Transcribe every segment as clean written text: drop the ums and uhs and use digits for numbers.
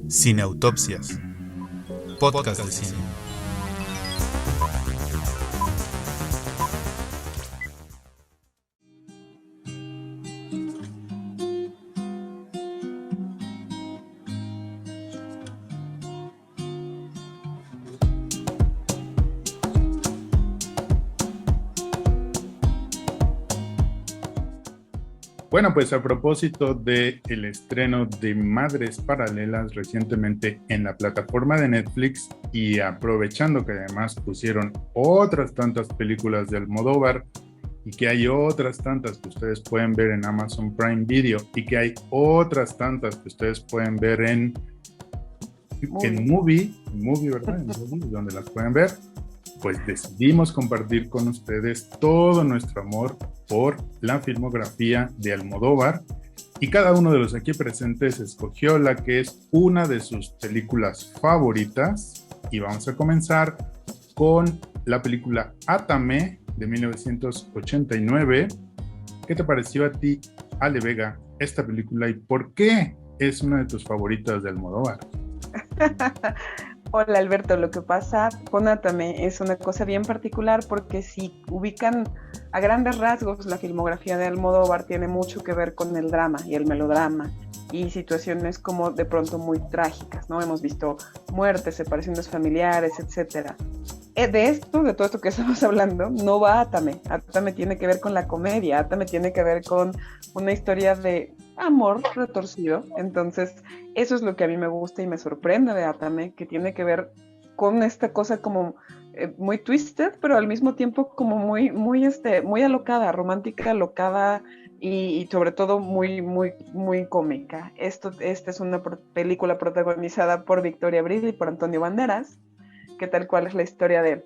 Cineautopsias, podcast de cine. Bueno, pues a propósito del estreno de Madres Paralelas recientemente en la plataforma de Netflix y aprovechando que además pusieron otras tantas películas de Almodóvar y que hay otras tantas que ustedes pueden ver en Amazon Prime Video y que hay otras tantas que ustedes pueden ver en Movie, ¿verdad? En Movie, donde las pueden ver. Pues decidimos compartir con ustedes todo nuestro amor por la filmografía de Almodóvar y cada uno de los aquí presentes escogió la que es una de sus películas favoritas y vamos a comenzar con la película Átame de 1989. ¿Qué te pareció a ti, Ale Vega, esta película y por qué es una de tus favoritas de Almodóvar? Hola Alberto, lo que pasa con Átame es una cosa bien particular porque si ubican a grandes rasgos la filmografía de Almodóvar tiene mucho que ver con el drama y el melodrama y situaciones como de pronto muy trágicas, ¿no? Hemos visto muertes, separaciones familiares, etcétera. De todo esto que estamos hablando, no va Átame. Átame tiene que ver con la comedia, Átame tiene que ver con una historia de amor retorcido. Entonces, eso es lo que a mí me gusta y me sorprende de Átame, que tiene que ver con esta cosa como muy twisted, pero al mismo tiempo como muy alocada, romántica, alocada y sobre todo muy cómica. Esta es una película protagonizada por Victoria Abril y por Antonio Banderas, que tal cual es la historia de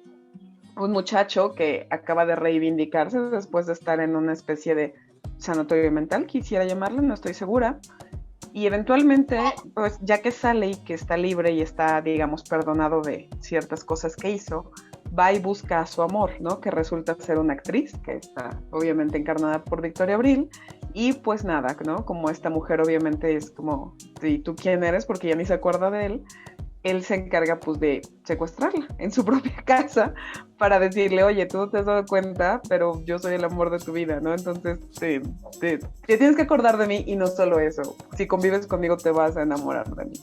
un muchacho que acaba de reivindicarse después de estar en una especie de sanatorio mental, quisiera llamarlo, no estoy segura, y eventualmente, pues ya que sale y que está libre y está, digamos, perdonado de ciertas cosas que hizo, va y busca a su amor, ¿no? Que resulta ser una actriz, que está obviamente encarnada por Victoria Abril, y pues nada, ¿no? Como esta mujer obviamente es como, ¿y tú quién eres? Porque ya ni se acuerda de él se encarga pues de secuestrarla en su propia casa para decirle, oye, tú no te has dado cuenta, pero yo soy el amor de tu vida, ¿no? Entonces te tienes que acordar de mí y no solo eso, si convives conmigo te vas a enamorar de mí.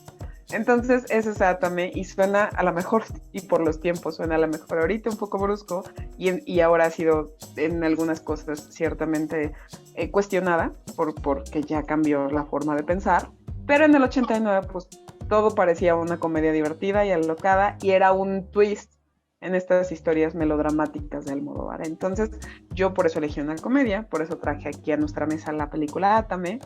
Entonces ese es Átame y suena a la mejor, y por los tiempos suena a la mejor ahorita, un poco brusco, y ahora ha sido en algunas cosas ciertamente cuestionada porque ya cambió la forma de pensar, pero en el 89 pues todo parecía una comedia divertida y alocada y era un twist en estas historias melodramáticas de Almodóvar. Entonces yo por eso elegí una comedia, por eso traje aquí a nuestra mesa la película Átame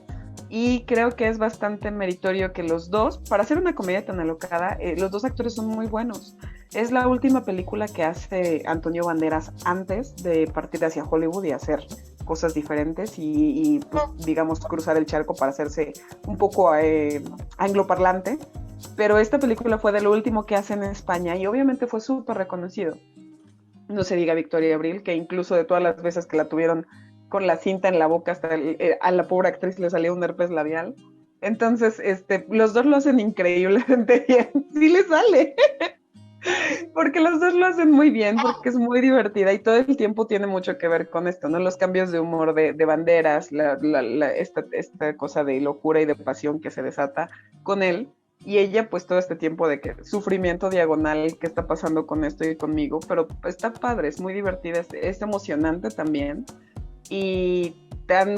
y creo que es bastante meritorio que los dos, para hacer una comedia tan alocada, los dos actores son muy buenos. Es la última película que hace Antonio Banderas antes de partir hacia Hollywood y hacer cosas diferentes y pues, digamos, cruzar el charco para hacerse un poco angloparlante. Pero esta película fue de lo último que hace en España y obviamente fue súper reconocido. No se diga Victoria Abril, que incluso de todas las veces que la tuvieron con la cinta en la boca, hasta a la pobre actriz le salía un herpes labial. Entonces, los dos lo hacen increíblemente bien. Sí le sale. Porque los dos lo hacen muy bien, porque es muy divertida y todo el tiempo tiene mucho que ver con esto, ¿no? Los cambios de humor de Banderas, esta cosa de locura y de pasión que se desata con él, y ella pues todo este tiempo de que sufrimiento diagonal, ¿qué está pasando con esto y conmigo? Pero está padre, es muy divertida, es emocionante también, y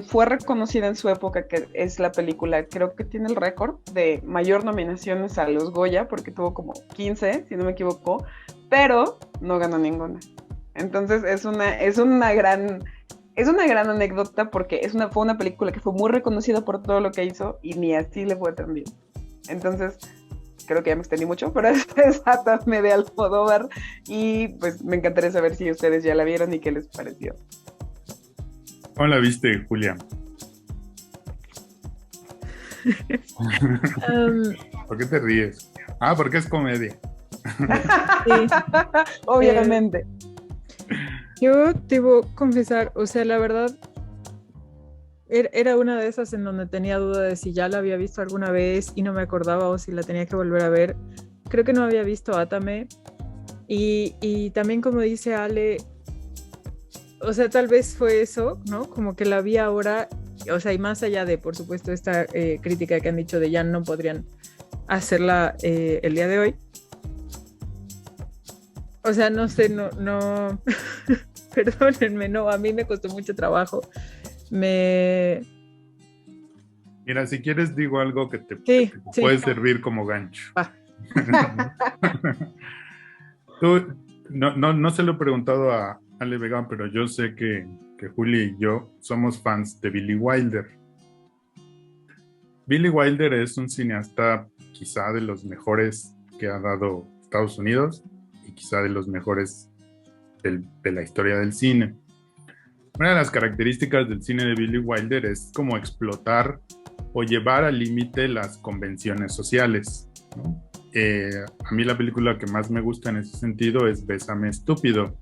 fue reconocida en su época que es la película, creo que tiene el récord de mayor nominaciones a los Goya, porque tuvo como 15, si no me equivoco, pero no ganó ninguna. Entonces es una gran anécdota porque fue una película que fue muy reconocida por todo lo que hizo y ni así le fue tan bien. Entonces creo que ya me extendí mucho, pero es Átame de Almodóvar y pues me encantaría saber si ustedes ya la vieron y qué les pareció. ¿Cómo la viste, Julia? ¿Por qué te ríes? Porque es comedia. Sí. Obviamente. Yo debo confesar, o sea, la verdad, Era una de esas en donde tenía duda de si ya la había visto alguna vez y no me acordaba o si la tenía que volver a ver. Creo que no había visto Átame. Y también como dice Ale, o sea, tal vez fue eso, ¿no? Como que la vi ahora, o sea, y más allá de, por supuesto, esta crítica que han dicho de ya no podrían hacerla el día de hoy. O sea, no sé, no, perdónenme, no, a mí me costó mucho trabajo. Mira, si quieres digo algo que te Sí. puede servir como gancho. Ah. Tú, no se lo he preguntado a Ale Vega, pero yo sé que Juli y yo somos fans de Billy Wilder. Billy Wilder es un cineasta quizá de los mejores que ha dado Estados Unidos y quizá de los mejores de la historia del cine. Una de las características del cine de Billy Wilder es como explotar o llevar al límite las convenciones sociales, ¿no? A mí la película que más me gusta en ese sentido es Bésame Estúpido,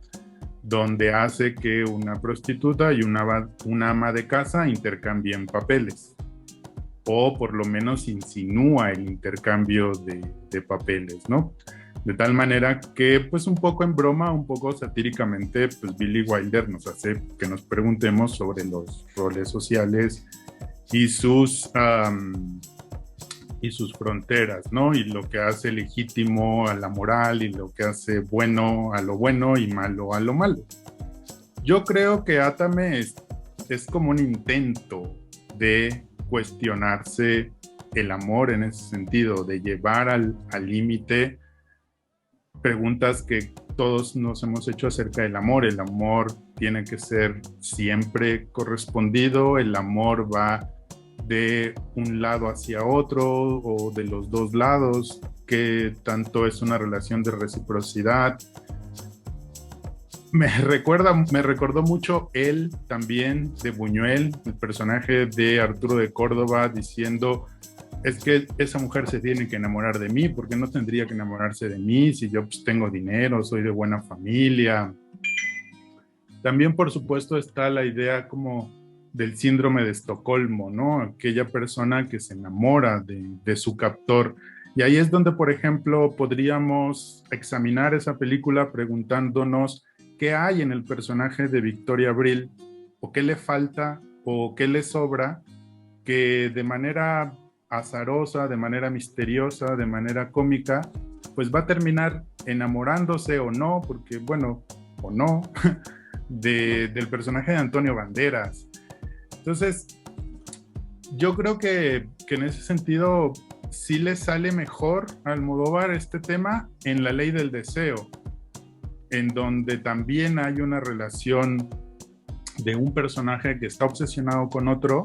donde hace que una prostituta y una ama de casa intercambien papeles, o por lo menos insinúa el intercambio de papeles, ¿no? De tal manera que, pues un poco en broma, un poco satíricamente, pues Billy Wilder nos hace que nos preguntemos sobre los roles sociales y sus fronteras, ¿no? Y lo que hace legítimo a la moral y lo que hace bueno a lo bueno y malo a lo malo. Yo creo que Átame es como un intento de cuestionarse el amor en ese sentido, de llevar al límite preguntas que todos nos hemos hecho acerca del amor. El amor tiene que ser siempre correspondido, el amor va de un lado hacia otro o de los dos lados, que tanto es una relación de reciprocidad. Me recordó mucho él también de Buñuel, el personaje de Arturo de Córdoba, diciendo: es que esa mujer se tiene que enamorar de mí, porque no tendría que enamorarse de mí si yo pues tengo dinero, soy de buena familia. También, por supuesto, está la idea como del síndrome de Estocolmo, ¿no? Aquella persona que se enamora de su captor. Y ahí es donde, por ejemplo, podríamos examinar esa película preguntándonos qué hay en el personaje de Victoria Abril, o qué le falta, o qué le sobra, que de manera azarosa, de manera misteriosa, de manera cómica, pues va a terminar enamorándose o no, porque bueno, o no, del personaje de Antonio Banderas. Entonces, yo creo que en ese sentido sí le sale mejor a Almodóvar este tema en La Ley del Deseo, en donde también hay una relación de un personaje que está obsesionado con otro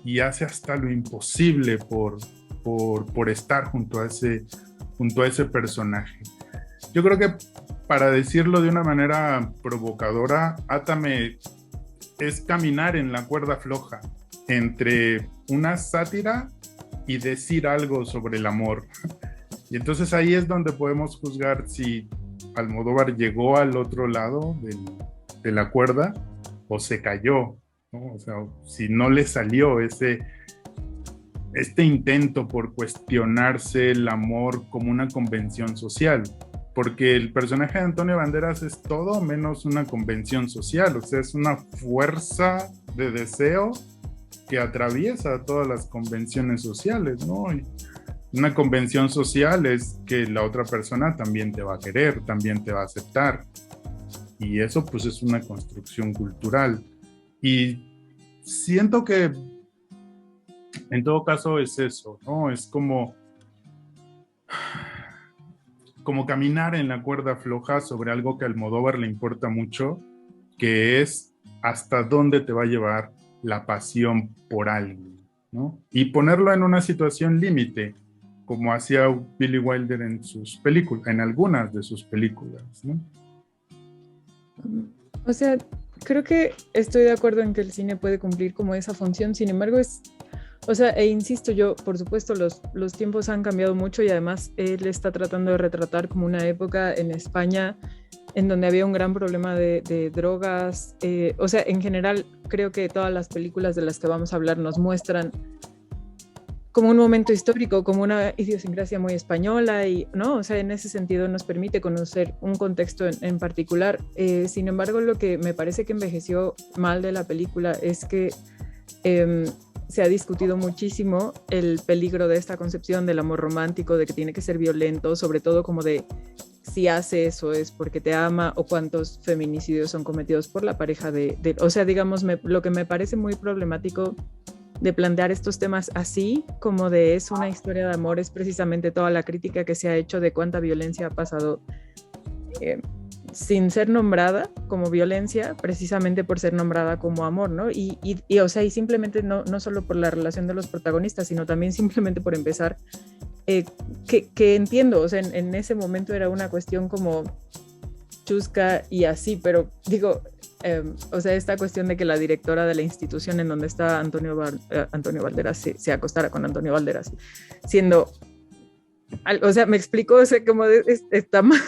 y hace hasta lo imposible por estar junto a ese personaje. Yo creo que, para decirlo de una manera provocadora, Átame es caminar en la cuerda floja entre una sátira y decir algo sobre el amor. Y entonces ahí es donde podemos juzgar si Almodóvar llegó al otro lado de la cuerda o se cayó, ¿no? O sea, si no le salió este intento por cuestionarse el amor como una convención social, porque el personaje de Antonio Banderas es todo menos una convención social, o sea, es una fuerza de deseo que atraviesa todas las convenciones sociales, ¿no? Y una convención social es que la otra persona también te va a querer, también te va a aceptar, y eso pues es una construcción cultural. Y siento que en todo caso es eso, ¿no? Es como caminar en la cuerda floja sobre algo que a Almodóvar le importa mucho, que es hasta dónde te va a llevar la pasión por alguien, ¿no? Y ponerlo en una situación límite, como hacía Billy Wilder en sus películas, en algunas de sus películas, ¿no? O sea, creo que estoy de acuerdo en que el cine puede cumplir como esa función, sin embargo O sea, e insisto yo, por supuesto, los tiempos han cambiado mucho y además él está tratando de retratar como una época en España en donde había un gran problema de drogas. O sea, en general, creo que todas las películas de las que vamos a hablar nos muestran como un momento histórico, como una idiosincrasia muy española y, ¿no? O sea, en ese sentido nos permite conocer un contexto en particular. Sin embargo, lo que me parece que envejeció mal de la película es que se ha discutido muchísimo el peligro de esta concepción del amor romántico, de que tiene que ser violento, sobre todo como de si hace eso es porque te ama, o cuántos feminicidios son cometidos por la pareja o sea, digamos, lo que me parece muy problemático de plantear estos temas así, como de es una historia de amor, es precisamente toda la crítica que se ha hecho de cuánta violencia ha pasado sin ser nombrada como violencia, precisamente por ser nombrada como amor, ¿no? O sea, y simplemente no solo por la relación de los protagonistas, sino también simplemente por empezar, que entiendo, o sea, en ese momento era una cuestión como chusca y así, pero digo, o sea, esta cuestión de que la directora de la institución en donde está Antonio Banderas se acostara con Antonio Banderas, siendo, o sea, me explico, o sea, como está mal,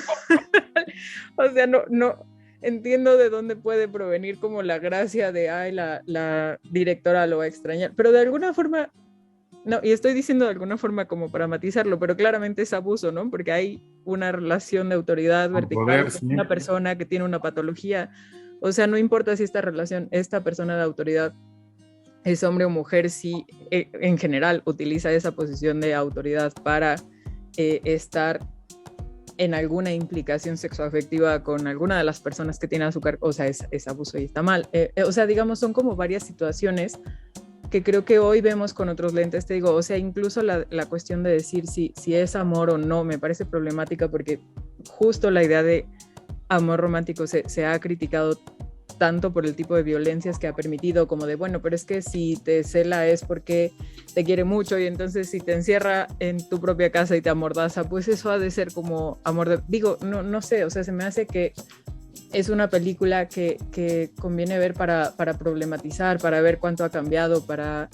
o sea, no entiendo de dónde puede provenir como la gracia de, ay, la directora lo va a extrañar, pero de alguna forma, no, y estoy diciendo de alguna forma como para matizarlo, pero claramente es abuso, ¿no? Porque hay una relación de autoridad vertical Poder, con sí. una persona que tiene una patología. O sea, no importa si esta persona de autoridad es hombre o mujer, si en general utiliza esa posición de autoridad para estar en alguna implicación sexoafectiva con alguna de las personas que tiene a su cargo, o sea, es abuso y está mal. O sea, digamos, son como varias situaciones que creo que hoy vemos con otros lentes, te digo, o sea, incluso la cuestión de decir si es amor o no, me parece problemática porque justo la idea de amor romántico se ha criticado tanto por el tipo de violencias que ha permitido, como de, bueno, pero es que si te cela es porque te quiere mucho y entonces si te encierra en tu propia casa y te amordaza, pues eso ha de ser como amor de... Digo, no sé, o sea, se me hace que es una película que conviene ver para problematizar, para ver cuánto ha cambiado, para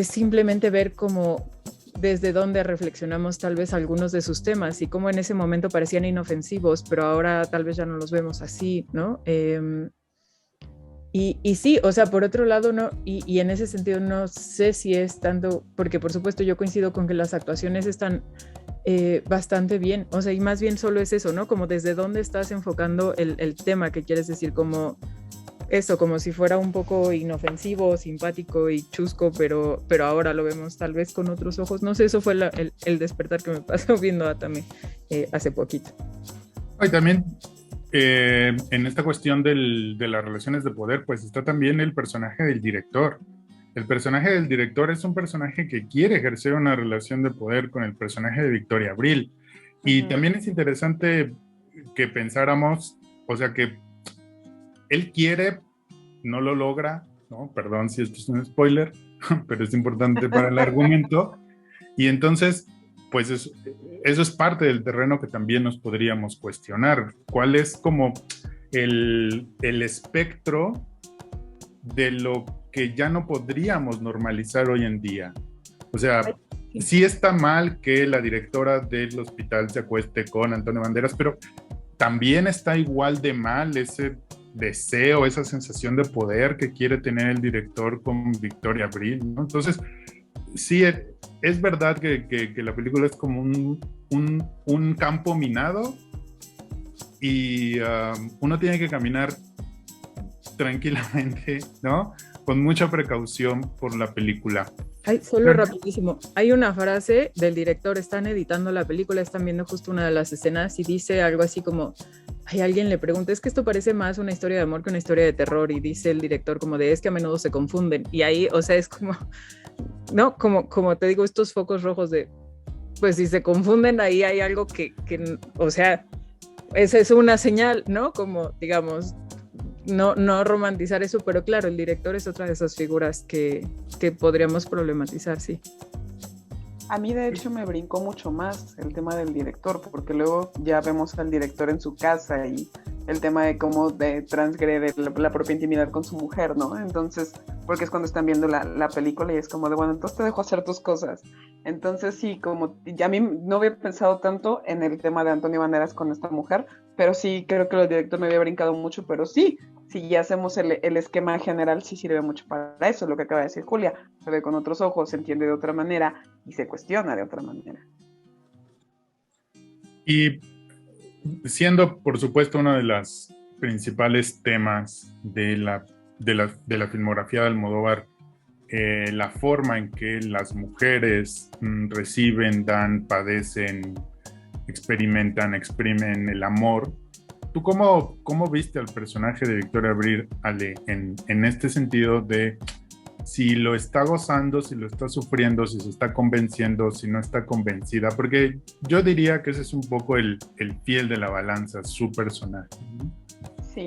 simplemente ver cómo desde dónde reflexionamos tal vez algunos de sus temas y cómo en ese momento parecían inofensivos, pero ahora tal vez ya no los vemos así, ¿no? Y sí, o sea, por otro lado, no, y en ese sentido no sé si es tanto, porque por supuesto yo coincido con que las actuaciones están bastante bien, o sea, y más bien solo es eso, ¿no? Como desde dónde estás enfocando el tema que quieres decir, como eso, como si fuera un poco inofensivo, simpático y chusco, pero ahora lo vemos tal vez con otros ojos. No sé, eso fue el despertar que me pasó viendo Atame hace poquito. Y también en esta cuestión de las relaciones de poder, pues está también el personaje del director. El personaje del director es un personaje que quiere ejercer una relación de poder con el personaje de Victoria Abril. Y también es interesante que pensáramos, o sea, que él quiere, no lo logra, ¿no? Perdón si esto es un spoiler, pero es importante para el argumento. Y entonces, pues eso es parte del terreno que también nos podríamos cuestionar. ¿Cuál es como el espectro de lo que ya no podríamos normalizar hoy en día? O sea, sí está mal que la directora del hospital se acueste con Antonio Banderas, pero también está igual de mal ese deseo, esa sensación de poder que quiere tener el director con Victoria Abril, ¿no? Entonces, sí, es verdad que la película es como un campo minado y uno tiene que caminar tranquilamente, ¿no? Con mucha precaución por la película. Solo rapidísimo, hay una frase del director, están editando la película, están viendo justo una de las escenas y dice algo así como, alguien le pregunta, es que esto parece más una historia de amor que una historia de terror, y dice el director como de, es que a menudo se confunden, y ahí, o sea, es como, ¿no? Como te digo, estos focos rojos de, pues si se confunden, ahí hay algo que o sea, esa es una señal, ¿no? Como, digamos, no romantizar eso, pero claro, el director es otra de esas figuras que podríamos problematizar, sí. A mí de hecho me brincó mucho más el tema del director, porque luego ya vemos al director en su casa y el tema de cómo transgrede la propia intimidad con su mujer, ¿no? Entonces, porque es cuando están viendo la película y es como de, bueno, entonces te dejo hacer tus cosas. Entonces sí, como ya a mí no había pensado tanto en el tema de Antonio Banderas con esta mujer, pero sí creo que el director me había brincado mucho, pero sí, si ya hacemos el esquema general, sí sirve mucho para eso, lo que acaba de decir Julia, se ve con otros ojos, se entiende de otra manera y se cuestiona de otra manera. Y siendo, por supuesto, uno de los principales temas de la filmografía de Almodóvar, la forma en que las mujeres reciben, dan, padecen, experimentan, exprimen el amor. ¿Tú cómo viste al personaje de Victoria Abril, Ale, en este sentido de si lo está gozando, si lo está sufriendo, si se está convenciendo, si no está convencida? Porque yo diría que ese es un poco el fiel de la balanza, su personaje. Sí.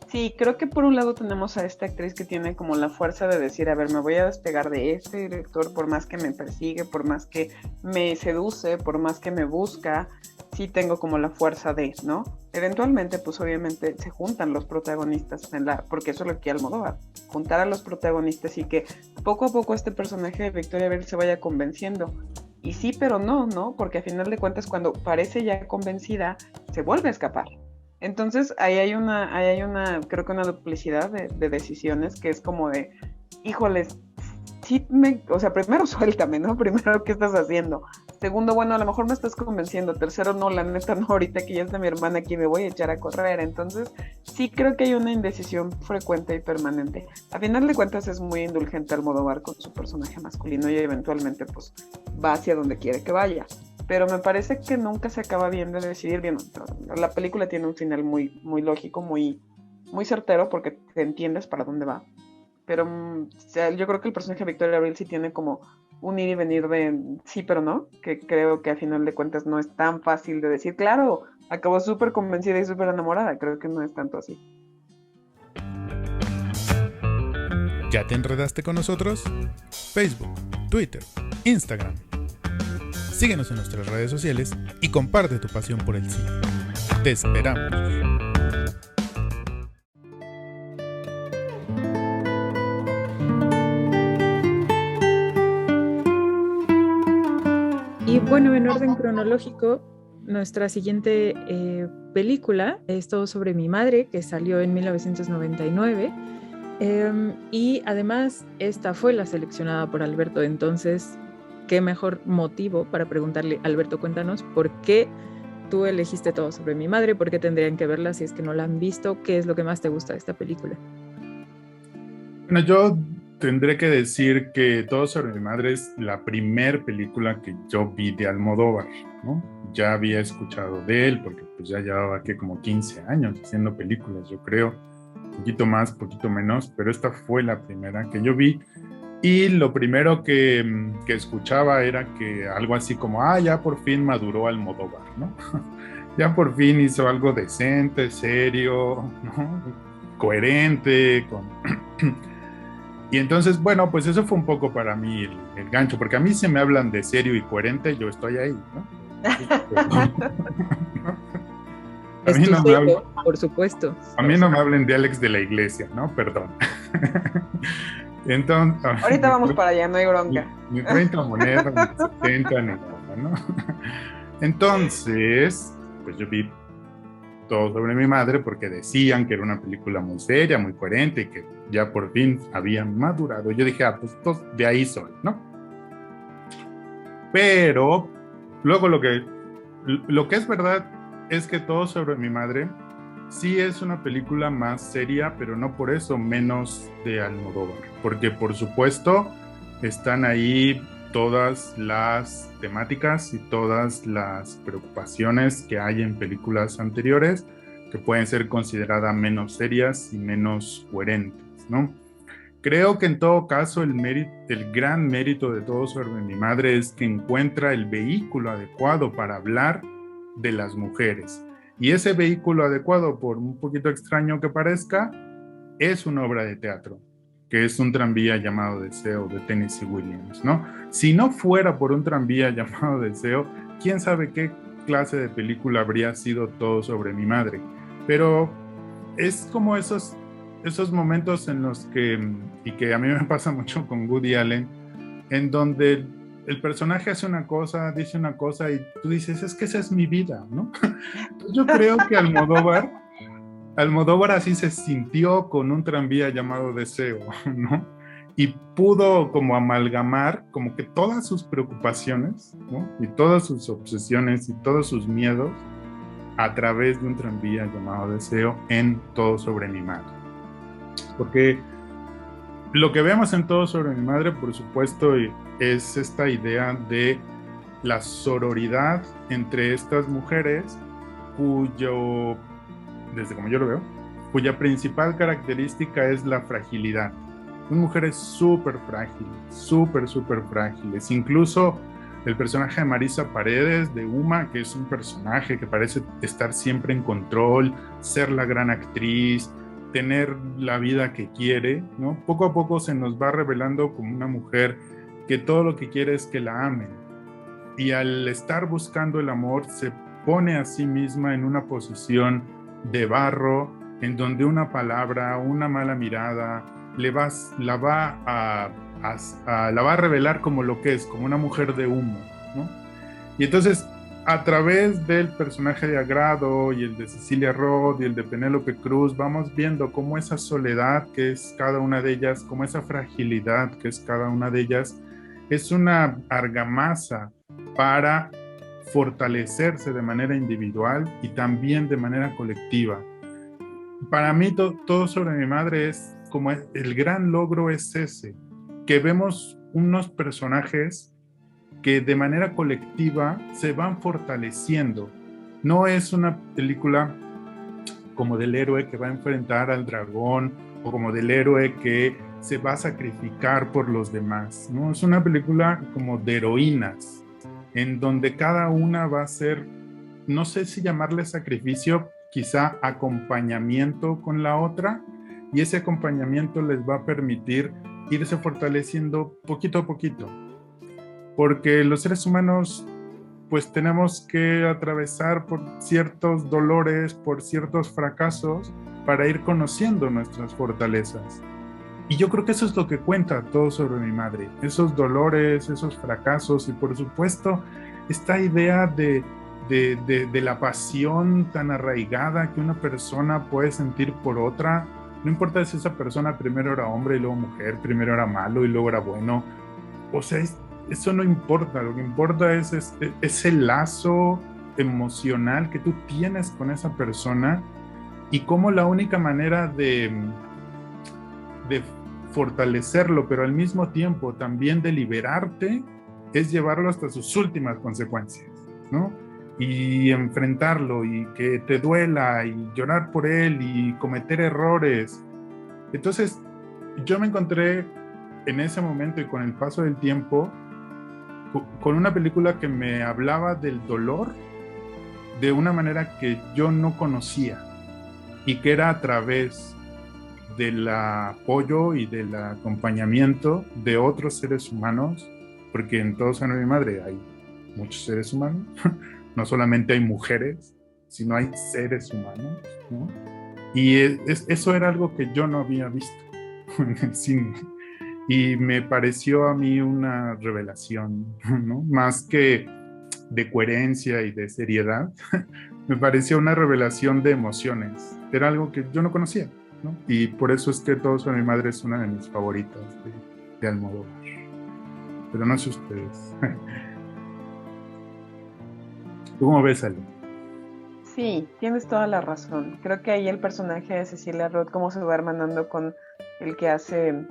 Sí, creo que por un lado tenemos a esta actriz que tiene como la fuerza de decir, a ver, me voy a despegar de este director por más que me persigue, por más que me seduce, por más que me busca, sí tengo como la fuerza de, ¿no? Eventualmente, pues obviamente se juntan los protagonistas, porque eso es lo que Almodóvar, juntar a los protagonistas y que poco a poco este personaje de Victoria Abril se vaya convenciendo. Y sí, pero no, porque a final de cuentas cuando parece ya convencida, se vuelve a escapar. Entonces ahí hay una, creo que una duplicidad de decisiones que es como de, híjoles, sí o sea, primero suéltame, ¿no? Primero, ¿qué estás haciendo? Segundo, bueno, a lo mejor me estás convenciendo. Tercero, no, la neta no, ahorita que ya está mi hermana aquí me voy a echar a correr. Entonces, sí creo que hay una indecisión frecuente y permanente. A final de cuentas es muy indulgente Almodóvar con su personaje masculino y eventualmente pues va hacia donde quiere que vaya. Pero me parece que nunca se acaba bien de decidir bien. La película tiene un final muy, muy lógico, muy, muy certero, porque te entiendes para dónde va. Pero yo creo que el personaje de Victoria Abril sí tiene como un ir y venir de sí, pero no, que creo que a final de cuentas no es tan fácil de decir, claro, acabó súper convencida y súper enamorada. Creo que no es tanto así. ¿Ya te enredaste con nosotros? Facebook, Twitter, Instagram. Síguenos en nuestras redes sociales y comparte tu pasión por el cine. Te esperamos. Y bueno, en orden cronológico, nuestra siguiente película es Todo sobre mi madre, que salió en 1999. Y además, esta fue la seleccionada por Alberto. Entonces, qué mejor motivo para preguntarle, Alberto, cuéntanos por qué tú elegiste Todo sobre mi madre, por qué tendrían que verla si es que no la han visto, qué es lo que más te gusta de esta película. Bueno, yo tendré que decir que Todo sobre mi madre es la primer película que yo vi de Almodóvar, ¿no? Ya había escuchado de él porque pues ya llevaba como 15 años haciendo películas, yo creo, poquito más, poquito menos, pero esta fue la primera que yo vi. Y lo primero que escuchaba era que algo así como, ya por fin maduró Almodóvar, ¿no? Ya por fin hizo algo decente, serio, ¿no? Coherente, Y entonces, bueno, pues eso fue un poco para mí el gancho, porque a mí se me hablan de serio y coherente, yo estoy ahí, ¿no? Es tu sello, por supuesto. A mí no me hablen de Alex de la Iglesia, ¿no? Perdón. Entonces, ahorita vamos para allá, no hay bronca. Ni 30 monedas, ni 70, ni nada, ¿no? Entonces, pues yo vi Todo sobre mi madre porque decían que era una película muy seria, muy coherente y que ya por fin había madurado. Yo dije, pues de ahí soy, ¿no? Pero luego lo que es verdad es que Todo sobre mi madre sí es una película más seria, pero no por eso menos de Almodóvar, porque por supuesto están ahí todas las temáticas y todas las preocupaciones que hay en películas anteriores que pueden ser consideradas menos serias y menos coherentes, ¿no? Creo que en todo caso el gran mérito de Todo sobre mi madre es que encuentra el vehículo adecuado para hablar de las mujeres. Y ese vehículo adecuado, por un poquito extraño que parezca, es una obra de teatro, que es Un tranvía llamado Deseo de Tennessee Williams, ¿no? Si no fuera por Un tranvía llamado Deseo, quién sabe qué clase de película habría sido Todo sobre mi madre. Pero es como esos esos momentos en los que, y que a mí me pasa mucho con Woody Allen, en donde el personaje hace una cosa, dice una cosa y tú dices, es que esa es mi vida, ¿no? Yo creo que Almodóvar así se sintió con un tranvía llamado Deseo, ¿no? Y pudo como amalgamar como que todas sus preocupaciones, ¿no? Y todas sus obsesiones y todos sus miedos a través de un tranvía llamado Deseo en Todo sobre mi madre. Porque lo que vemos en Todo sobre mi madre, por supuesto, es esta idea de la sororidad entre estas mujeres cuyo, desde como yo lo veo, cuya principal característica es la fragilidad. Son mujeres súper frágiles. Incluso el personaje de Marisa Paredes, de Uma, que es un personaje que parece estar siempre en control, ser la gran actriz, tener la vida que quiere, ¿no? Poco a poco se nos va revelando como una mujer que todo lo que quiere es que la amen. Y al estar buscando el amor, se pone a sí misma en una posición de barro, en donde una palabra, una mala mirada, la va a revelar como lo que es, como una mujer de humo, ¿no? Y entonces, a través del personaje de Agrado y el de Cecilia Roth y el de Penélope Cruz, vamos viendo cómo esa soledad que es cada una de ellas, cómo esa fragilidad que es cada una de ellas, es una argamasa para fortalecerse de manera individual y también de manera colectiva. Para mí, Todo sobre mi madre es como el gran logro es ese, que vemos unos personajes que de manera colectiva se van fortaleciendo. No es una película como del héroe que va a enfrentar al dragón o como del héroe que se va a sacrificar por los demás, ¿no? Es una película como de heroínas, en donde cada una va a ser, no sé si llamarle sacrificio, quizá acompañamiento con la otra, y ese acompañamiento les va a permitir irse fortaleciendo poquito a poquito, porque los seres humanos pues tenemos que atravesar por ciertos dolores, por ciertos fracasos, para ir conociendo nuestras fortalezas. Y yo creo que eso es lo que cuenta Todo sobre mi madre, esos dolores, esos fracasos y por supuesto esta idea de la pasión tan arraigada que una persona puede sentir por otra. No importa si esa persona primero era hombre y luego mujer, primero era malo y luego era bueno. O sea, eso no importa. Lo que importa es ese lazo emocional que tú tienes con esa persona y cómo la única manera de fortalecerlo, pero al mismo tiempo también de liberarte, es llevarlo hasta sus últimas consecuencias, ¿no? Y enfrentarlo y que te duela y llorar por él y cometer errores. Entonces yo me encontré en ese momento y con el paso del tiempo con una película que me hablaba del dolor de una manera que yo no conocía y que era a través del apoyo y del acompañamiento de otros seres humanos, porque en Todo sobre mi madre hay muchos seres humanos. No solamente hay mujeres, sino hay seres humanos, ¿no? Y eso era algo que yo no había visto en el cine. Y me pareció a mí una revelación, ¿no? Más que de coherencia y de seriedad, me pareció una revelación de emociones. Era algo que yo no conocía, ¿no? Y por eso es que Todo sobre mi madre es una de mis favoritas de Almodóvar. Pero no sé ustedes. ¿Tú cómo ves, Ale? Sí, tienes toda la razón. Creo que ahí el personaje de Cecilia Roth, cómo se va hermanando con el que hace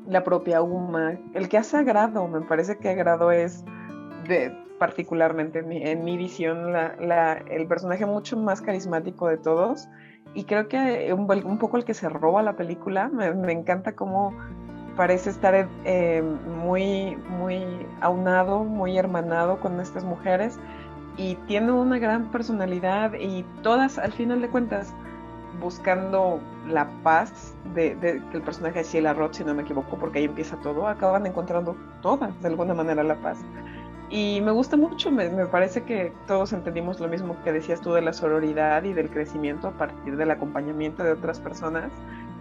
la propia Uma, el que hace Agrado, me parece que Agrado es, particularmente en mi visión, el personaje mucho más carismático de todos, y creo que un poco el que se roba la película. Me encanta cómo parece estar muy, muy aunado, muy hermanado con estas mujeres, y tiene una gran personalidad y todas, al final de cuentas, buscando la paz que el personaje de Sheila Roth, si no me equivoco, porque ahí empieza todo, acaban encontrando todas de alguna manera la paz. Y me gusta mucho, me parece que todos entendimos lo mismo que decías tú de la sororidad y del crecimiento a partir del acompañamiento de otras personas.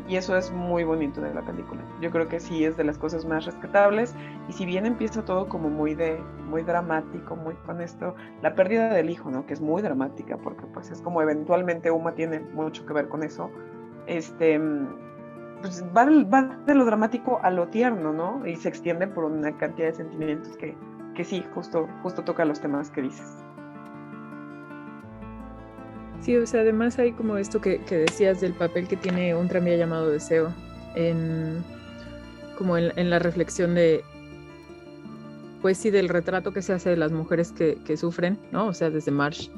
Y eso es muy bonito de la película. Yo creo que sí es de las cosas más rescatables. Y si bien empieza todo como muy dramático, muy con esto, la pérdida del hijo, ¿no? Que es muy dramática, porque pues es como eventualmente Uma tiene mucho que ver con eso. Pues va de lo dramático a lo tierno, ¿no? Y se extiende por una cantidad de sentimientos que sí, justo toca los temas que dices. Sí, o sea, además hay como esto que decías del papel que tiene un tranvía llamado Deseo como en la reflexión de, pues sí, del retrato que se hace de las mujeres que sufren, ¿no? O sea, desde Marsh,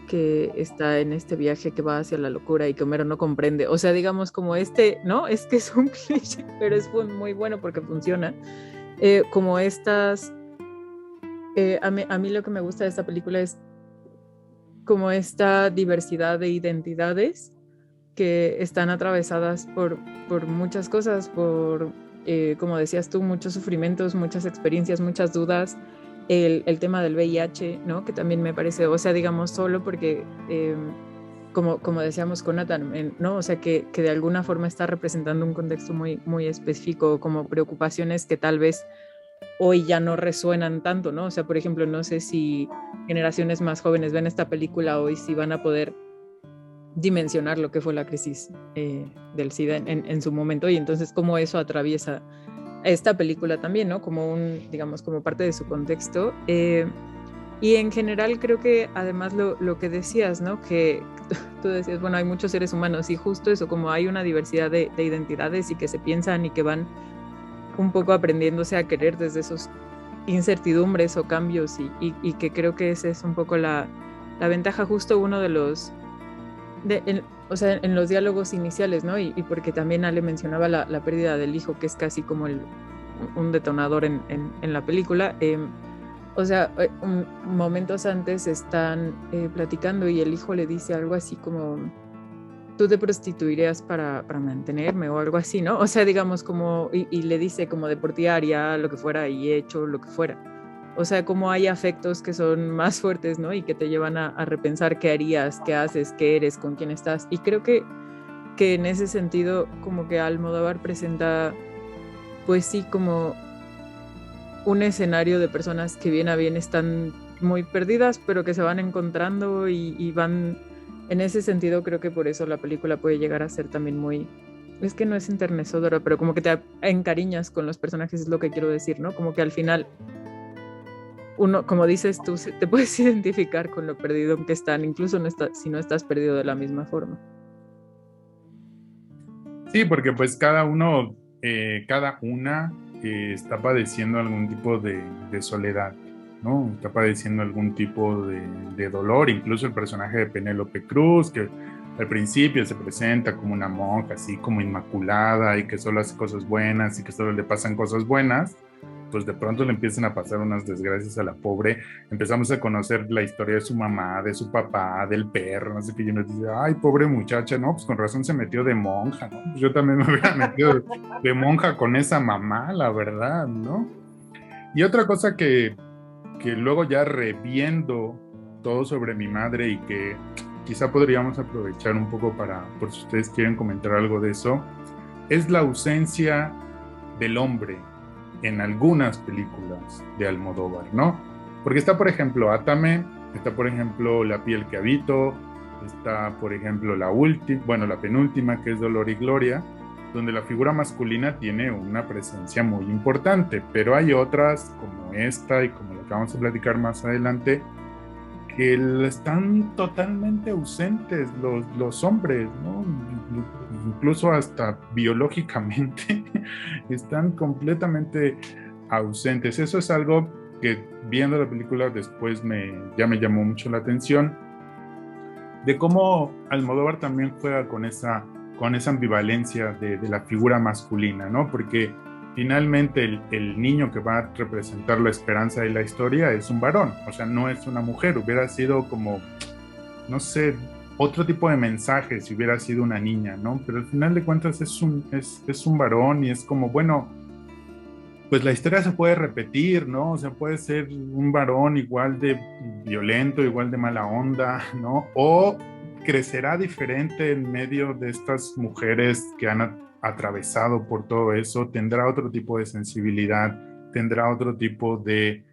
que está en este viaje que va hacia la locura y que Homero no comprende. O sea, digamos como ¿no? Es que es un cliché, pero es muy bueno porque funciona. Como estas... a mí lo que me gusta de esta película es como esta diversidad de identidades que están atravesadas por muchas cosas, como decías tú, muchos sufrimientos, muchas experiencias, muchas dudas, el tema del VIH, ¿no? Que también me parece, o sea, digamos, solo porque, como decíamos con Nathan, ¿no? O sea, que de alguna forma está representando un contexto muy específico, como preocupaciones que tal vez hoy ya no resuenan tanto, ¿no? O sea, por ejemplo, no sé si generaciones más jóvenes ven esta película hoy, si van a poder dimensionar lo que fue la crisis del SIDA en su momento, y entonces cómo eso atraviesa esta película también, ¿no? Como digamos, como parte de su contexto. Y en general creo que además lo que decías, ¿no? Que tú decías, bueno, hay muchos seres humanos y justo eso, como hay una diversidad de identidades y que se piensan y que van un poco aprendiéndose a querer desde esos incertidumbres o cambios y que creo que esa es un poco la ventaja, justo uno de los, o sea, en los diálogos iniciales, ¿no? Y porque también Ale mencionaba la pérdida del hijo, que es casi como un detonador en la película. O sea, momentos antes están platicando y el hijo le dice algo así como: tú te prostituirías para mantenerme o algo así, ¿no? O sea, digamos como, y le dice como de por ti haría lo que fuera y he hecho lo que fuera. O sea, como hay afectos que son más fuertes, ¿no? Y que te llevan a repensar qué harías, qué haces, qué eres, con quién estás. Y creo que en ese sentido como que Almodóvar presenta, pues sí, como un escenario de personas que bien a bien están muy perdidas, pero que se van encontrando y van... En ese sentido, creo que por eso la película puede llegar a ser también muy... Es que no es enternecedora, pero como que te encariñas con los personajes, es lo que quiero decir, ¿no? Como que al final, uno, como dices tú, te puedes identificar con lo perdido en que están, incluso si no estás perdido de la misma forma. Sí, porque pues cada una está padeciendo algún tipo de soledad, ¿no? Está padeciendo algún tipo de dolor. Incluso el personaje de Penélope Cruz, que al principio se presenta como una monja, así como inmaculada y que solo hace cosas buenas y que solo le pasan cosas buenas, pues de pronto le empiezan a pasar unas desgracias a la pobre. Empezamos a conocer la historia de su mamá, de su papá, del perro, no sé qué, y uno dice, ay, pobre muchacha, no, pues con razón se metió de monja, ¿no? Pues yo también me hubiera metido de monja con esa mamá, la verdad, ¿no? Y otra cosa que luego ya reviendo todo sobre mi madre y que quizá podríamos aprovechar un poco por si ustedes quieren comentar algo de eso, es la ausencia del hombre en algunas películas de Almodóvar, ¿no? Porque está, por ejemplo, Átame, está, por ejemplo, La piel que habito, está, por ejemplo, la penúltima, que es Dolor y Gloria, donde la figura masculina tiene una presencia muy importante, pero hay otras como esta y como la que vamos a platicar más adelante, que están totalmente ausentes los hombres, ¿no? Incluso hasta biológicamente están completamente ausentes. Eso es algo que viendo la película después ya me llamó mucho la atención, de cómo Almodóvar también juega con esa ambivalencia de la figura masculina, ¿no? Porque finalmente el niño que va a representar la esperanza de la historia es un varón, o sea, no es una mujer. Hubiera sido como, no sé, otro tipo de mensaje si hubiera sido una niña, ¿no? Pero al final de cuentas es un varón y es como, bueno, pues la historia se puede repetir, ¿no? O sea, puede ser un varón igual de violento, igual de mala onda, ¿no? O crecerá diferente en medio de estas mujeres que han atravesado por todo eso, tendrá otro tipo de sensibilidad, tendrá otro tipo de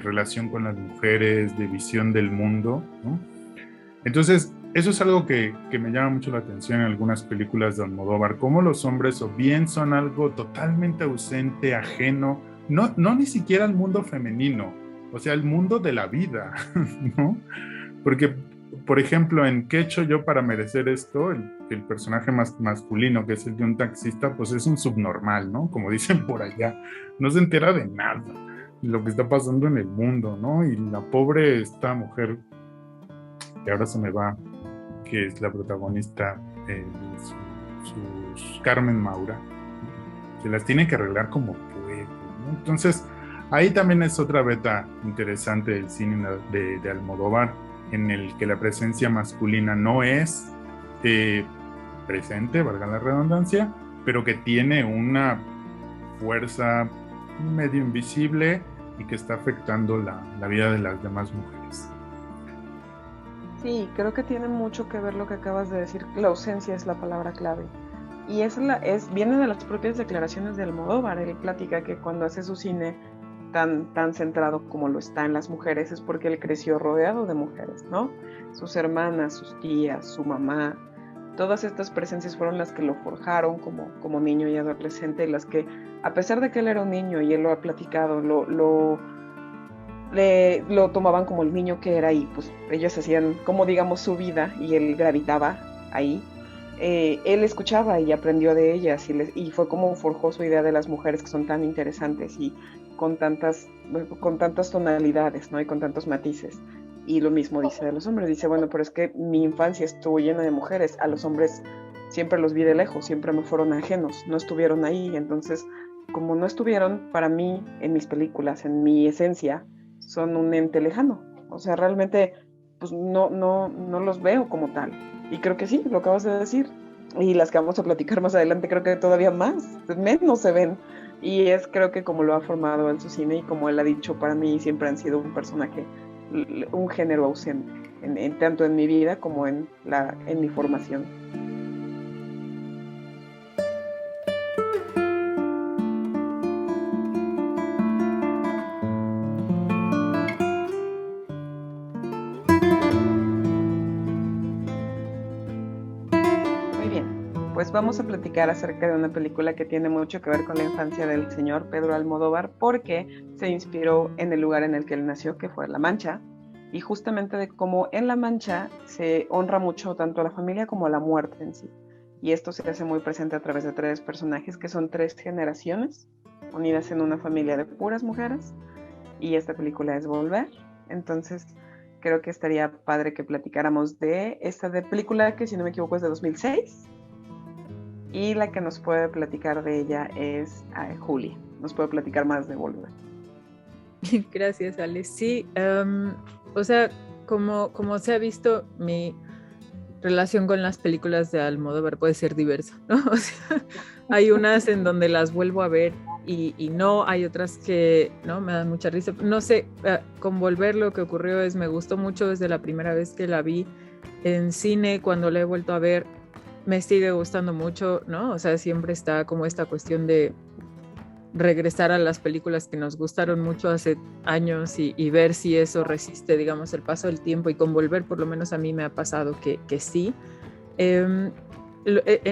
relación con las mujeres, de visión del mundo, ¿no? Entonces, eso es algo que me llama mucho la atención en algunas películas de Almodóvar, cómo los hombres o bien son algo totalmente ausente, ajeno, no ni siquiera al mundo femenino, o sea, al mundo de la vida, ¿no? Porque, por ejemplo, en ¿Qué he hecho yo para merecer esto? El personaje más masculino, que es el de un taxista, pues es un subnormal, ¿no? Como dicen por allá, no se entera de nada, lo que está pasando en el mundo, ¿no? Y la pobre, esta mujer, que ahora se me va, que es la protagonista, Carmen Maura, se las tiene que arreglar como puede, ¿no? Entonces, ahí también es otra beta interesante del cine de Almodóvar, en el que la presencia masculina no es presente, valga la redundancia, pero que tiene una fuerza medio invisible y que está afectando la vida de las demás mujeres. Sí, creo que tiene mucho que ver lo que acabas de decir. La ausencia es la palabra clave. Y viene de las propias declaraciones de Almodóvar. Él platica que cuando hace su cine tan centrado como lo está en las mujeres es porque él creció rodeado de mujeres, ¿no? Sus hermanas, sus tías, su mamá, todas estas presencias fueron las que lo forjaron como niño y adolescente, y las que, a pesar de que él era un niño y él lo ha platicado, lo tomaban como el niño que era, y pues ellos hacían como digamos su vida y él gravitaba ahí. Él escuchaba y aprendió de ellas y fue como forjó su idea de las mujeres, que son tan interesantes y con tantas tonalidades, ¿no? Y con tantos matices. Y lo mismo dice de los hombres, dice, bueno, pero es que mi infancia estuvo llena de mujeres, a los hombres siempre los vi de lejos, siempre me fueron ajenos, no estuvieron ahí. Entonces, como no estuvieron, para mí, en mis películas, en mi esencia, son un ente lejano. O sea, realmente pues no los veo como tal. Y creo que sí, lo acabas de decir. Y las que vamos a platicar más adelante, creo que todavía menos se ven. Y creo que como lo ha formado en su cine y como él ha dicho, para mí siempre han sido un personaje, un género ausente, tanto en mi vida como en mi formación. Pues vamos a platicar acerca de una película que tiene mucho que ver con la infancia del señor Pedro Almodóvar, porque se inspiró en el lugar en el que él nació, que fue La Mancha, y justamente de cómo en La Mancha se honra mucho tanto a la familia como a la muerte en sí. Y esto se hace muy presente a través de 3 personajes que son 3 generaciones unidas en una familia de puras mujeres, y esta película es Volver. Entonces creo que estaría padre que platicáramos de esta película, que si no me equivoco es de 2006. Y la que nos puede platicar de ella es Julia. Nos puede platicar más de Volver. Gracias, Ale. Sí, o sea, como se ha visto, mi relación con las películas de Almodóvar puede ser diversa, ¿no? O sea, hay unas en donde las vuelvo a ver y no, hay otras que no me dan mucha risa. No sé, con Volver lo que ocurrió es, me gustó mucho desde la primera vez que la vi en cine. Cuando la he vuelto a ver, me sigue gustando mucho, ¿no? O sea, siempre está como esta cuestión de regresar a las películas que nos gustaron mucho hace años y ver si eso resiste, digamos, el paso del tiempo. Y con Volver, por lo menos a mí me ha pasado que sí. En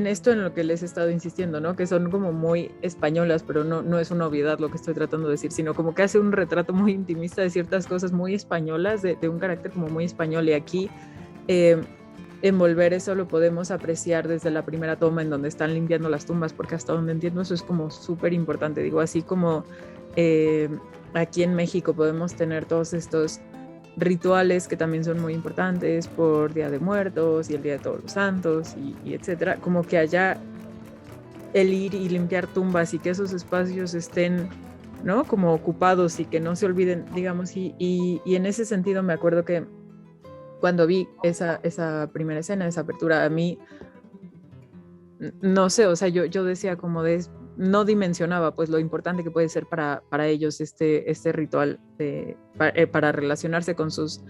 esto en lo que les he estado insistiendo, ¿no? Que son como muy españolas, pero no es una obviedad lo que estoy tratando de decir, sino como que hace un retrato muy intimista de ciertas cosas muy españolas, de un carácter como muy español. Y aquí en Volver eso lo podemos apreciar desde la primera toma, en donde están limpiando las tumbas, porque hasta donde entiendo eso es como súper importante. Digo, así como aquí en México podemos tener todos estos rituales que también son muy importantes por Día de Muertos y el Día de Todos los Santos y etcétera, como que allá el ir y limpiar tumbas y que esos espacios estén, ¿no? Como ocupados y que no se olviden, digamos, y en ese sentido me acuerdo que cuando vi esa primera escena, esa apertura, a mí, no sé, o sea, yo decía como no dimensionaba pues lo importante que puede ser para ellos este ritual para relacionarse con sus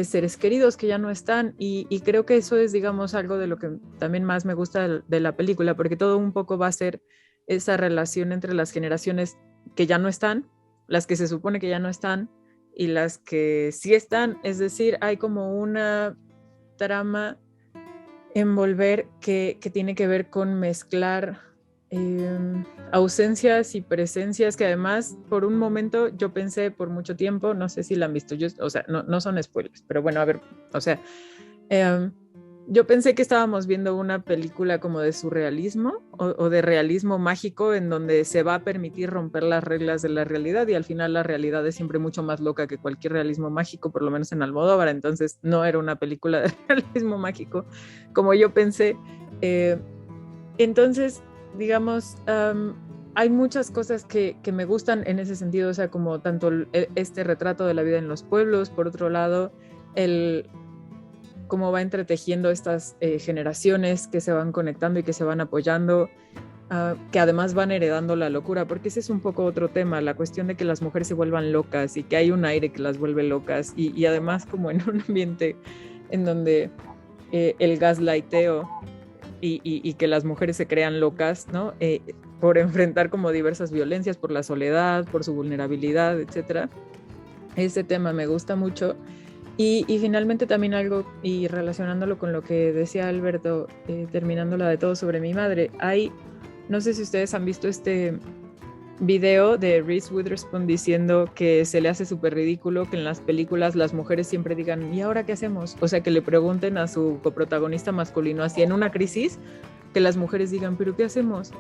seres queridos que ya no están, y creo que eso es, digamos, algo de lo que también más me gusta de la película, porque todo un poco va a ser esa relación entre las generaciones que ya no están, las que se supone que ya no están y las que sí están. Es decir, hay como una trama envolver que tiene que ver con mezclar ausencias y presencias, que además por un momento yo pensé por mucho tiempo, no sé si la han visto, o sea, no son spoilers, pero bueno, a ver, o sea, yo pensé que estábamos viendo una película como de surrealismo o de realismo mágico, en donde se va a permitir romper las reglas de la realidad, y al final la realidad es siempre mucho más loca que cualquier realismo mágico, por lo menos en Almodóvar. Entonces no era una película de realismo mágico como yo pensé. Entonces, digamos, hay muchas cosas que me gustan en ese sentido, o sea, como tanto este retrato de la vida en los pueblos, por otro lado, cómo va entretejiendo estas generaciones que se van conectando y que se van apoyando, que además van heredando la locura, porque ese es un poco otro tema, la cuestión de que las mujeres se vuelvan locas y que hay un aire que las vuelve locas, y además como en un ambiente en donde el gaslighteo y que las mujeres se crean locas, ¿no? Por enfrentar como diversas violencias, por la soledad, por su vulnerabilidad, etc. Ese tema me gusta mucho. Y finalmente también algo, y relacionándolo con lo que decía Alberto, terminándola de todo sobre mi madre, no sé si ustedes han visto este video de Reese Witherspoon diciendo que se le hace súper ridículo que en las películas las mujeres siempre digan, ¿y ahora qué hacemos? O sea, que le pregunten a su coprotagonista masculino, así en una crisis, que las mujeres digan, ¿pero qué hacemos?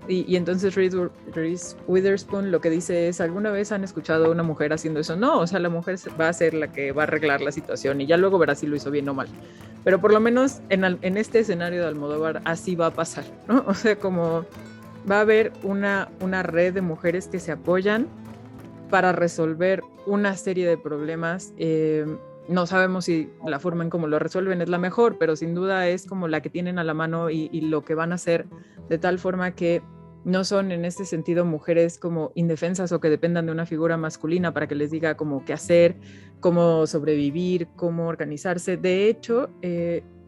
Y entonces Reese Witherspoon lo que dice es, ¿alguna vez han escuchado a una mujer haciendo eso? No, o sea, la mujer va a ser la que va a arreglar la situación y ya luego verá si lo hizo bien o mal. Pero por lo menos en este escenario de Almodóvar así va a pasar, ¿no? O sea, como va a haber una red de mujeres que se apoyan para resolver una serie de problemas. No sabemos si la forma en cómo lo resuelven es la mejor, pero sin duda es como la que tienen a la mano, y lo que van a hacer, de tal forma que no son en este sentido mujeres como indefensas o que dependan de una figura masculina para que les diga como qué hacer, cómo sobrevivir, cómo organizarse. De hecho,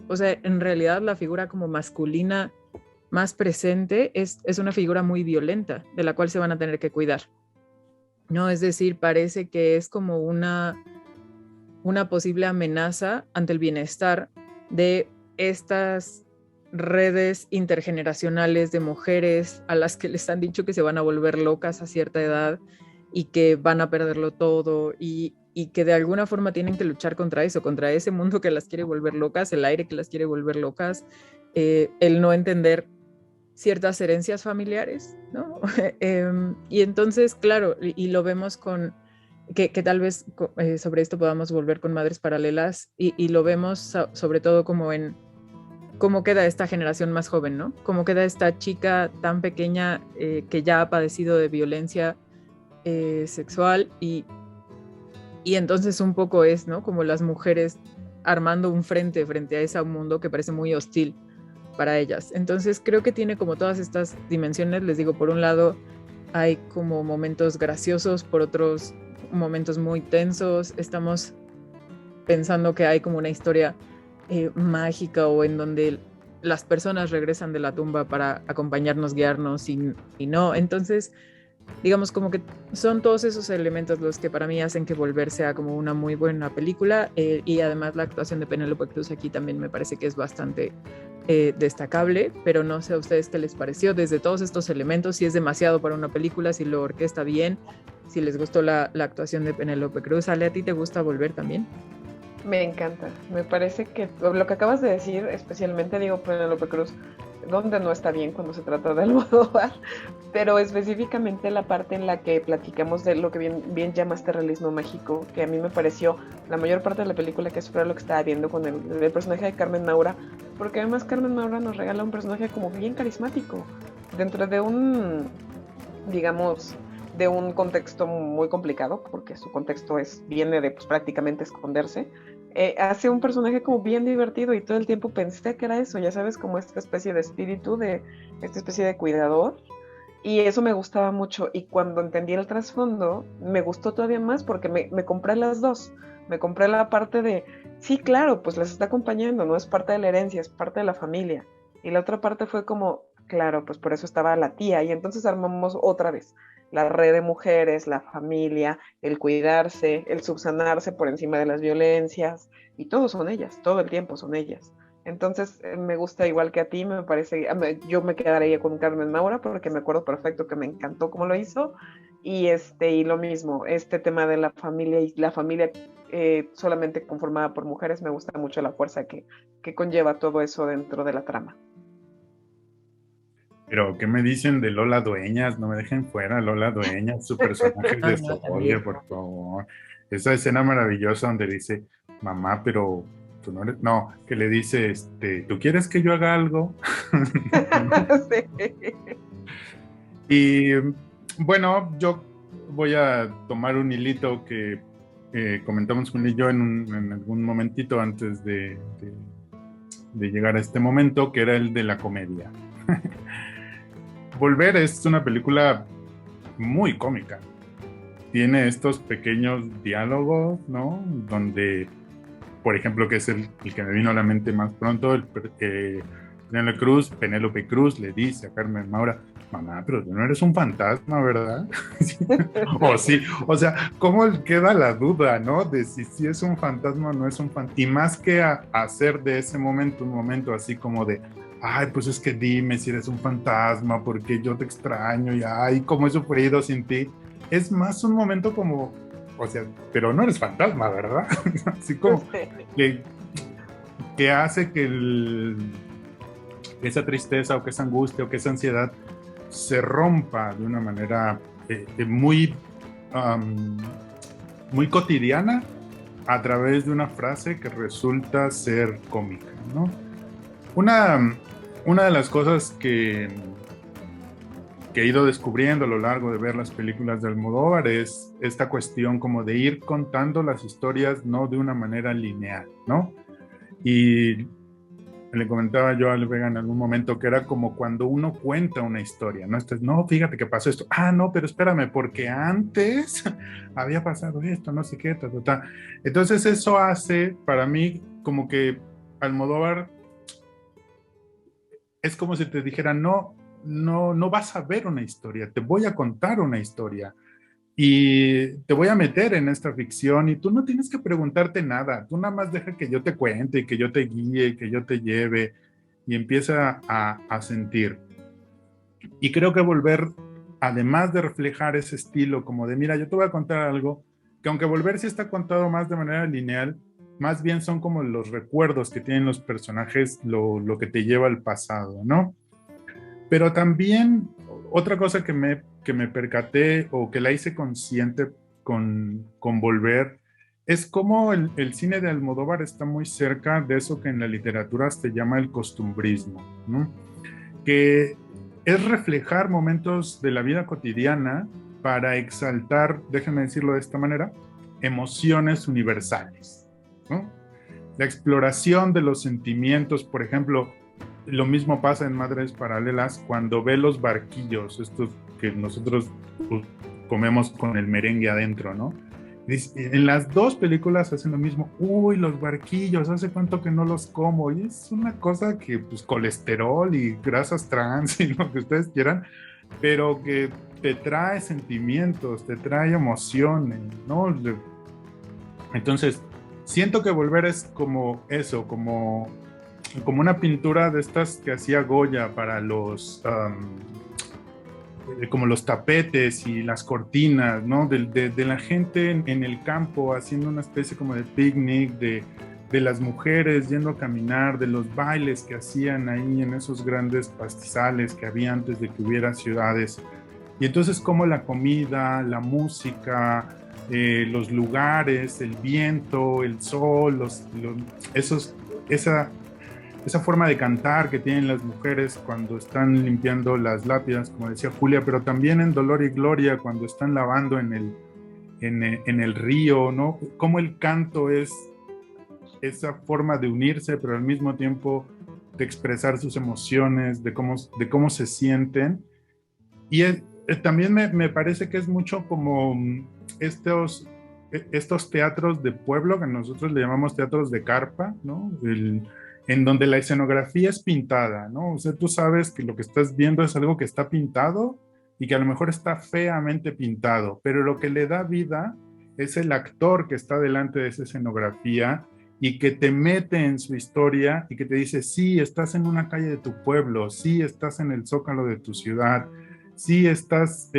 o sea, en realidad la figura como masculina más presente es una figura muy violenta, de la cual se van a tener que cuidar, ¿no? Es decir, parece que es como una posible amenaza ante el bienestar de estas redes intergeneracionales de mujeres a las que les han dicho que se van a volver locas a cierta edad y que van a perderlo todo, y que de alguna forma tienen que luchar contra eso, contra ese mundo que las quiere volver locas, el aire que las quiere volver locas, el no entender ciertas herencias familiares, ¿no? Y entonces, claro, y lo vemos con que tal vez sobre esto podamos volver con Madres Paralelas, y lo vemos sobre todo como en cómo queda esta generación más joven, ¿no? Cómo queda esta chica tan pequeña que ya ha padecido de violencia sexual, y entonces un poco es, ¿no? Como las mujeres armando un frente a ese mundo que parece muy hostil para ellas. Entonces creo que tiene como todas estas dimensiones. Les digo, por un lado hay como momentos graciosos, por otros momentos muy tensos. Estamos pensando que hay como una historia mágica, o en donde las personas regresan de la tumba para acompañarnos, guiarnos, y no. Entonces, digamos, como que son todos esos elementos los que para mí hacen que Volver sea como una muy buena película, y además la actuación de Penélope Cruz aquí también me parece que es bastante destacable. Pero no sé a ustedes qué les pareció desde todos estos elementos, si es demasiado para una película, si lo orquesta bien, si les gustó la actuación de Penélope Cruz. Ale, ¿a ti te gusta Volver también? Me encanta, me parece que lo que acabas de decir, especialmente digo Penélope Cruz, donde no está bien cuando se trata de Almodóvar, pero específicamente la parte en la que platicamos de lo que bien llamaste realismo mágico, que a mí me pareció la mayor parte de la película, que eso fue lo que estaba viendo con el personaje de Carmen Maura, porque además Carmen Maura nos regala un personaje como bien carismático, dentro de un, digamos, de un contexto muy complicado, porque su contexto viene de pues, prácticamente esconderse. Hace un personaje como bien divertido, y todo el tiempo pensé que era eso, ya sabes, como esta especie de espíritu, de esta especie de cuidador, y eso me gustaba mucho. Y cuando entendí el trasfondo me gustó todavía más, porque me compré las dos. Me compré la parte de, sí, claro, pues les está acompañando, no es parte de la herencia, es parte de la familia. Y la otra parte fue como, claro, pues por eso estaba la tía. Y entonces armamos otra vez la red de mujeres, la familia, el cuidarse, el subsanarse por encima de las violencias. Y todos son ellas, todo el tiempo son ellas. Entonces me gusta igual que a ti, me parece, yo me quedaría con Carmen Maura porque me acuerdo perfecto que me encantó cómo lo hizo. Y lo mismo, este tema de la familia y la familia solamente conformada por mujeres, me gusta mucho la fuerza que conlleva todo eso dentro de la trama. Pero, ¿qué me dicen de Lola Dueñas? No me dejen fuera, Lola Dueñas, su personaje de Sawyer, por favor. Esa escena maravillosa donde dice, mamá, pero tú no eres... No, que le dice, ¿tú quieres que yo haga algo? Sí. Y bueno, yo voy a tomar un hilito que comentamos Juan y yo en algún momentito antes de llegar a este momento, que era el de la comedia. Volver es una película muy cómica. Tiene estos pequeños diálogos, ¿no? Donde, por ejemplo, que es el que me vino a la mente más pronto, Penélope Cruz le dice a Carmen Maura, mamá, pero tú no eres un fantasma, ¿verdad? O sí, o sea, ¿cómo queda la duda, no? De si es un fantasma o no es un fantasma. Y más que hacer de ese momento un momento así como de, ay, pues es que dime si eres un fantasma, porque yo te extraño y ay, cómo he sufrido sin ti. Es más un momento como, o sea, pero no eres fantasma, ¿verdad? Así como que hace que esa tristeza o que esa angustia o que esa ansiedad se rompa de una manera muy cotidiana a través de una frase que resulta ser cómica, ¿no? Una de las cosas que he ido descubriendo a lo largo de ver las películas de Almodóvar es esta cuestión como de ir contando las historias no de una manera lineal, ¿no? Y le comentaba yo a Vega en algún momento que era como cuando uno cuenta una historia, ¿no? No, fíjate que pasó esto. Ah, no, pero espérame, porque antes había pasado esto, no sé qué, ta. Entonces eso hace para mí como que Almodóvar es como si te dijera, no vas a ver una historia, te voy a contar una historia. Y te voy a meter en esta ficción y tú no tienes que preguntarte nada, tú nada más deja que yo te cuente, que yo te guíe, que yo te lleve y empieza a sentir. Y creo que Volver, además de reflejar ese estilo como de, mira, yo te voy a contar algo, que aunque Volver sí está contado más de manera lineal, más bien son como los recuerdos que tienen los personajes, lo que te lleva al pasado, ¿no? Pero también otra cosa que me percaté o que la hice consciente con Volver es cómo el cine de Almodóvar está muy cerca de eso que en la literatura se llama el costumbrismo, ¿no? Que es reflejar momentos de la vida cotidiana para exaltar, déjenme decirlo de esta manera, emociones universales, ¿no? La exploración de los sentimientos, por ejemplo, lo mismo pasa en Madres Paralelas cuando ve los barquillos, estos que nosotros comemos con el merengue adentro, ¿no? En las dos películas hacen lo mismo. Uy, los barquillos, hace cuánto que no los como. Y es una cosa que, pues, colesterol y grasas trans y lo que ustedes quieran, pero que te trae sentimientos, te trae emociones, ¿no? Entonces, siento que Volver es como eso, como una pintura de estas que hacía Goya para como los tapetes y las cortinas, ¿no? De la gente en el campo haciendo una especie como de picnic, de las mujeres yendo a caminar, de los bailes que hacían ahí en esos grandes pastizales que había antes de que hubiera ciudades. Y entonces como la comida, la música, los lugares, el viento, el sol, esa forma de cantar que tienen las mujeres cuando están limpiando las lápidas, como decía Julia, pero también en Dolor y Gloria, cuando están lavando en el río, ¿no? Cómo el canto es esa forma de unirse, pero al mismo tiempo de expresar sus emociones, de cómo se sienten. Y también me parece que es mucho como estos teatros de pueblo que nosotros le llamamos teatros de carpa, ¿no? En donde la escenografía es pintada, ¿no? O sea, tú sabes que lo que estás viendo es algo que está pintado y que a lo mejor está feamente pintado, pero lo que le da vida es el actor que está delante de esa escenografía y que te mete en su historia y que te dice, sí, estás en una calle de tu pueblo, sí, estás en el zócalo de tu ciudad, sí, estás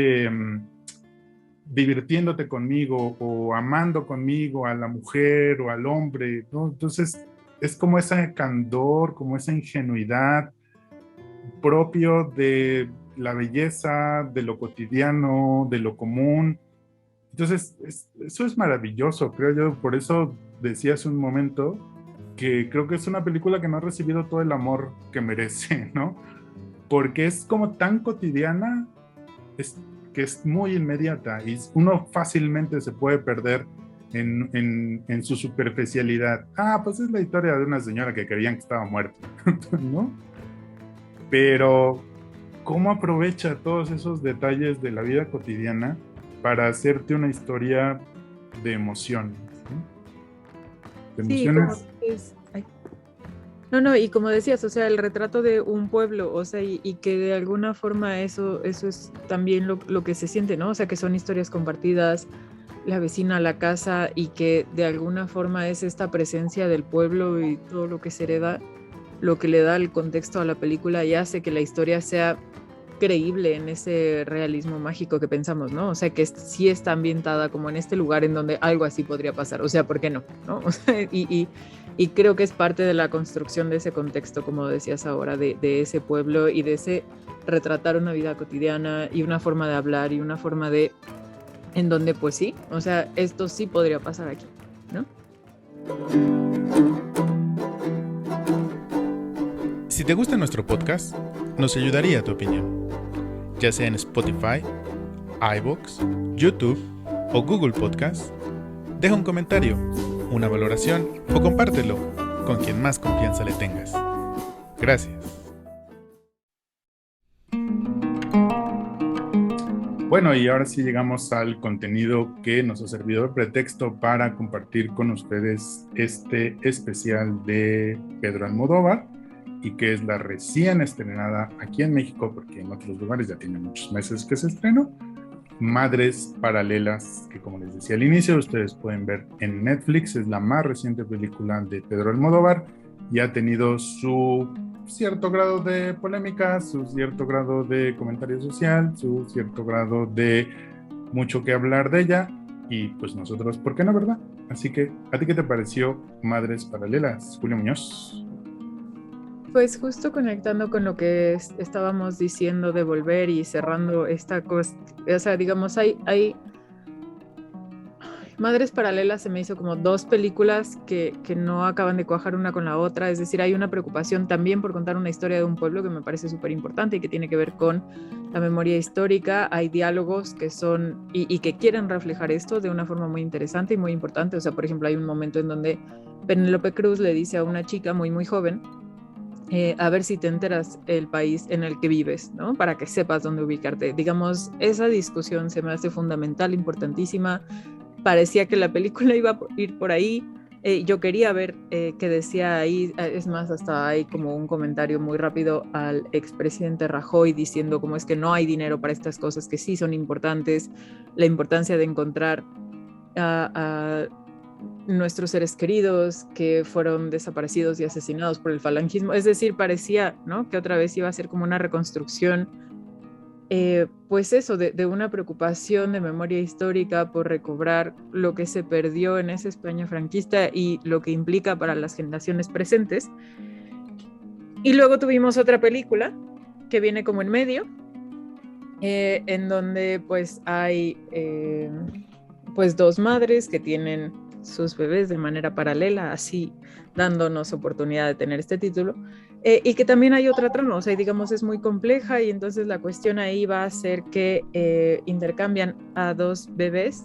divirtiéndote conmigo o amando conmigo a la mujer o al hombre, ¿no? Entonces es como ese candor, como esa ingenuidad propio de la belleza, de lo cotidiano, de lo común. Entonces, eso es maravilloso, creo yo. Por eso decía hace un momento que creo que es una película que no ha recibido todo el amor que merece, ¿no? Porque es como tan cotidiana, que es muy inmediata y uno fácilmente se puede perder en su superficialidad. Ah, pues es la historia de una señora que creían que estaba muerta, ¿no? Pero ¿cómo aprovecha todos esos detalles de la vida cotidiana para hacerte una historia de emociones? ¿Sí? De Sí, emociones. No, y como decías, o sea, el retrato de un pueblo, o sea, y que de alguna forma eso es también lo que se siente, ¿no? O sea, que son historias compartidas, la vecina, la casa, y que de alguna forma es esta presencia del pueblo y todo lo que se hereda, lo que le da el contexto a la película y hace que la historia sea creíble en ese realismo mágico que pensamos, ¿no? O sea, que sí está ambientada como en este lugar en donde algo así podría pasar, o sea, ¿por qué no? ¿No? O sea, y creo que es parte de la construcción de ese contexto, como decías ahora, de ese pueblo y de ese retratar una vida cotidiana y una forma de hablar y una forma de, en donde pues sí, o sea, esto sí podría pasar aquí, ¿no? Si te gusta nuestro podcast, nos ayudaría tu opinión, ya sea en Spotify, iVoox, YouTube o Google Podcast. Deja un comentario, una valoración o compártelo con quien más confianza le tengas. Gracias. Bueno, y ahora sí llegamos al contenido que nos ha servido de pretexto para compartir con ustedes este especial de Pedro Almodóvar, y que es la recién estrenada aquí en México, porque en otros lugares ya tiene muchos meses que se estrenó, Madres Paralelas, que como les decía al inicio, ustedes pueden ver en Netflix. Es la más reciente película de Pedro Almodóvar y ha tenido su cierto grado de polémica, su cierto grado de comentario social, su cierto grado de mucho que hablar de ella, y pues nosotros, ¿por qué no, verdad? Así que, ¿a ti qué te pareció Madres Paralelas, Julio Muñoz? Pues justo conectando con lo que estábamos diciendo de volver y cerrando esta cosa, o sea, digamos, hay Madres Paralelas se me hizo como dos películas que no acaban de cuajar una con la otra, es decir, hay una preocupación también por contar una historia de un pueblo que me parece súper importante y que tiene que ver con la memoria histórica, hay diálogos que son y que quieren reflejar esto de una forma muy interesante y muy importante, o sea, por ejemplo, hay un momento en donde Penélope Cruz le dice a una chica muy, muy joven, a ver si te enteras el país en el que vives, ¿no? Para que sepas dónde ubicarte. Digamos, esa discusión se me hace fundamental, importantísima. Parecía que la película iba a ir por ahí. Yo quería ver qué decía ahí. Es más, hasta hay como un comentario muy rápido al expresidente Rajoy diciendo cómo es que no hay dinero para estas cosas que sí son importantes, la importancia de encontrar a nuestros seres queridos que fueron desaparecidos y asesinados por el falangismo. Es decir, parecía, ¿no?, que otra vez iba a ser como una reconstrucción, pues eso, de una preocupación de memoria histórica por recobrar lo que se perdió en esa España franquista y lo que implica para las generaciones presentes. Y luego tuvimos otra película que viene como en medio, en donde pues hay pues dos madres que tienen sus bebés de manera paralela, así dándonos oportunidad de tener este título, y que también hay otra trama, o sea, digamos, es muy compleja y entonces la cuestión ahí va a ser que intercambian a dos bebés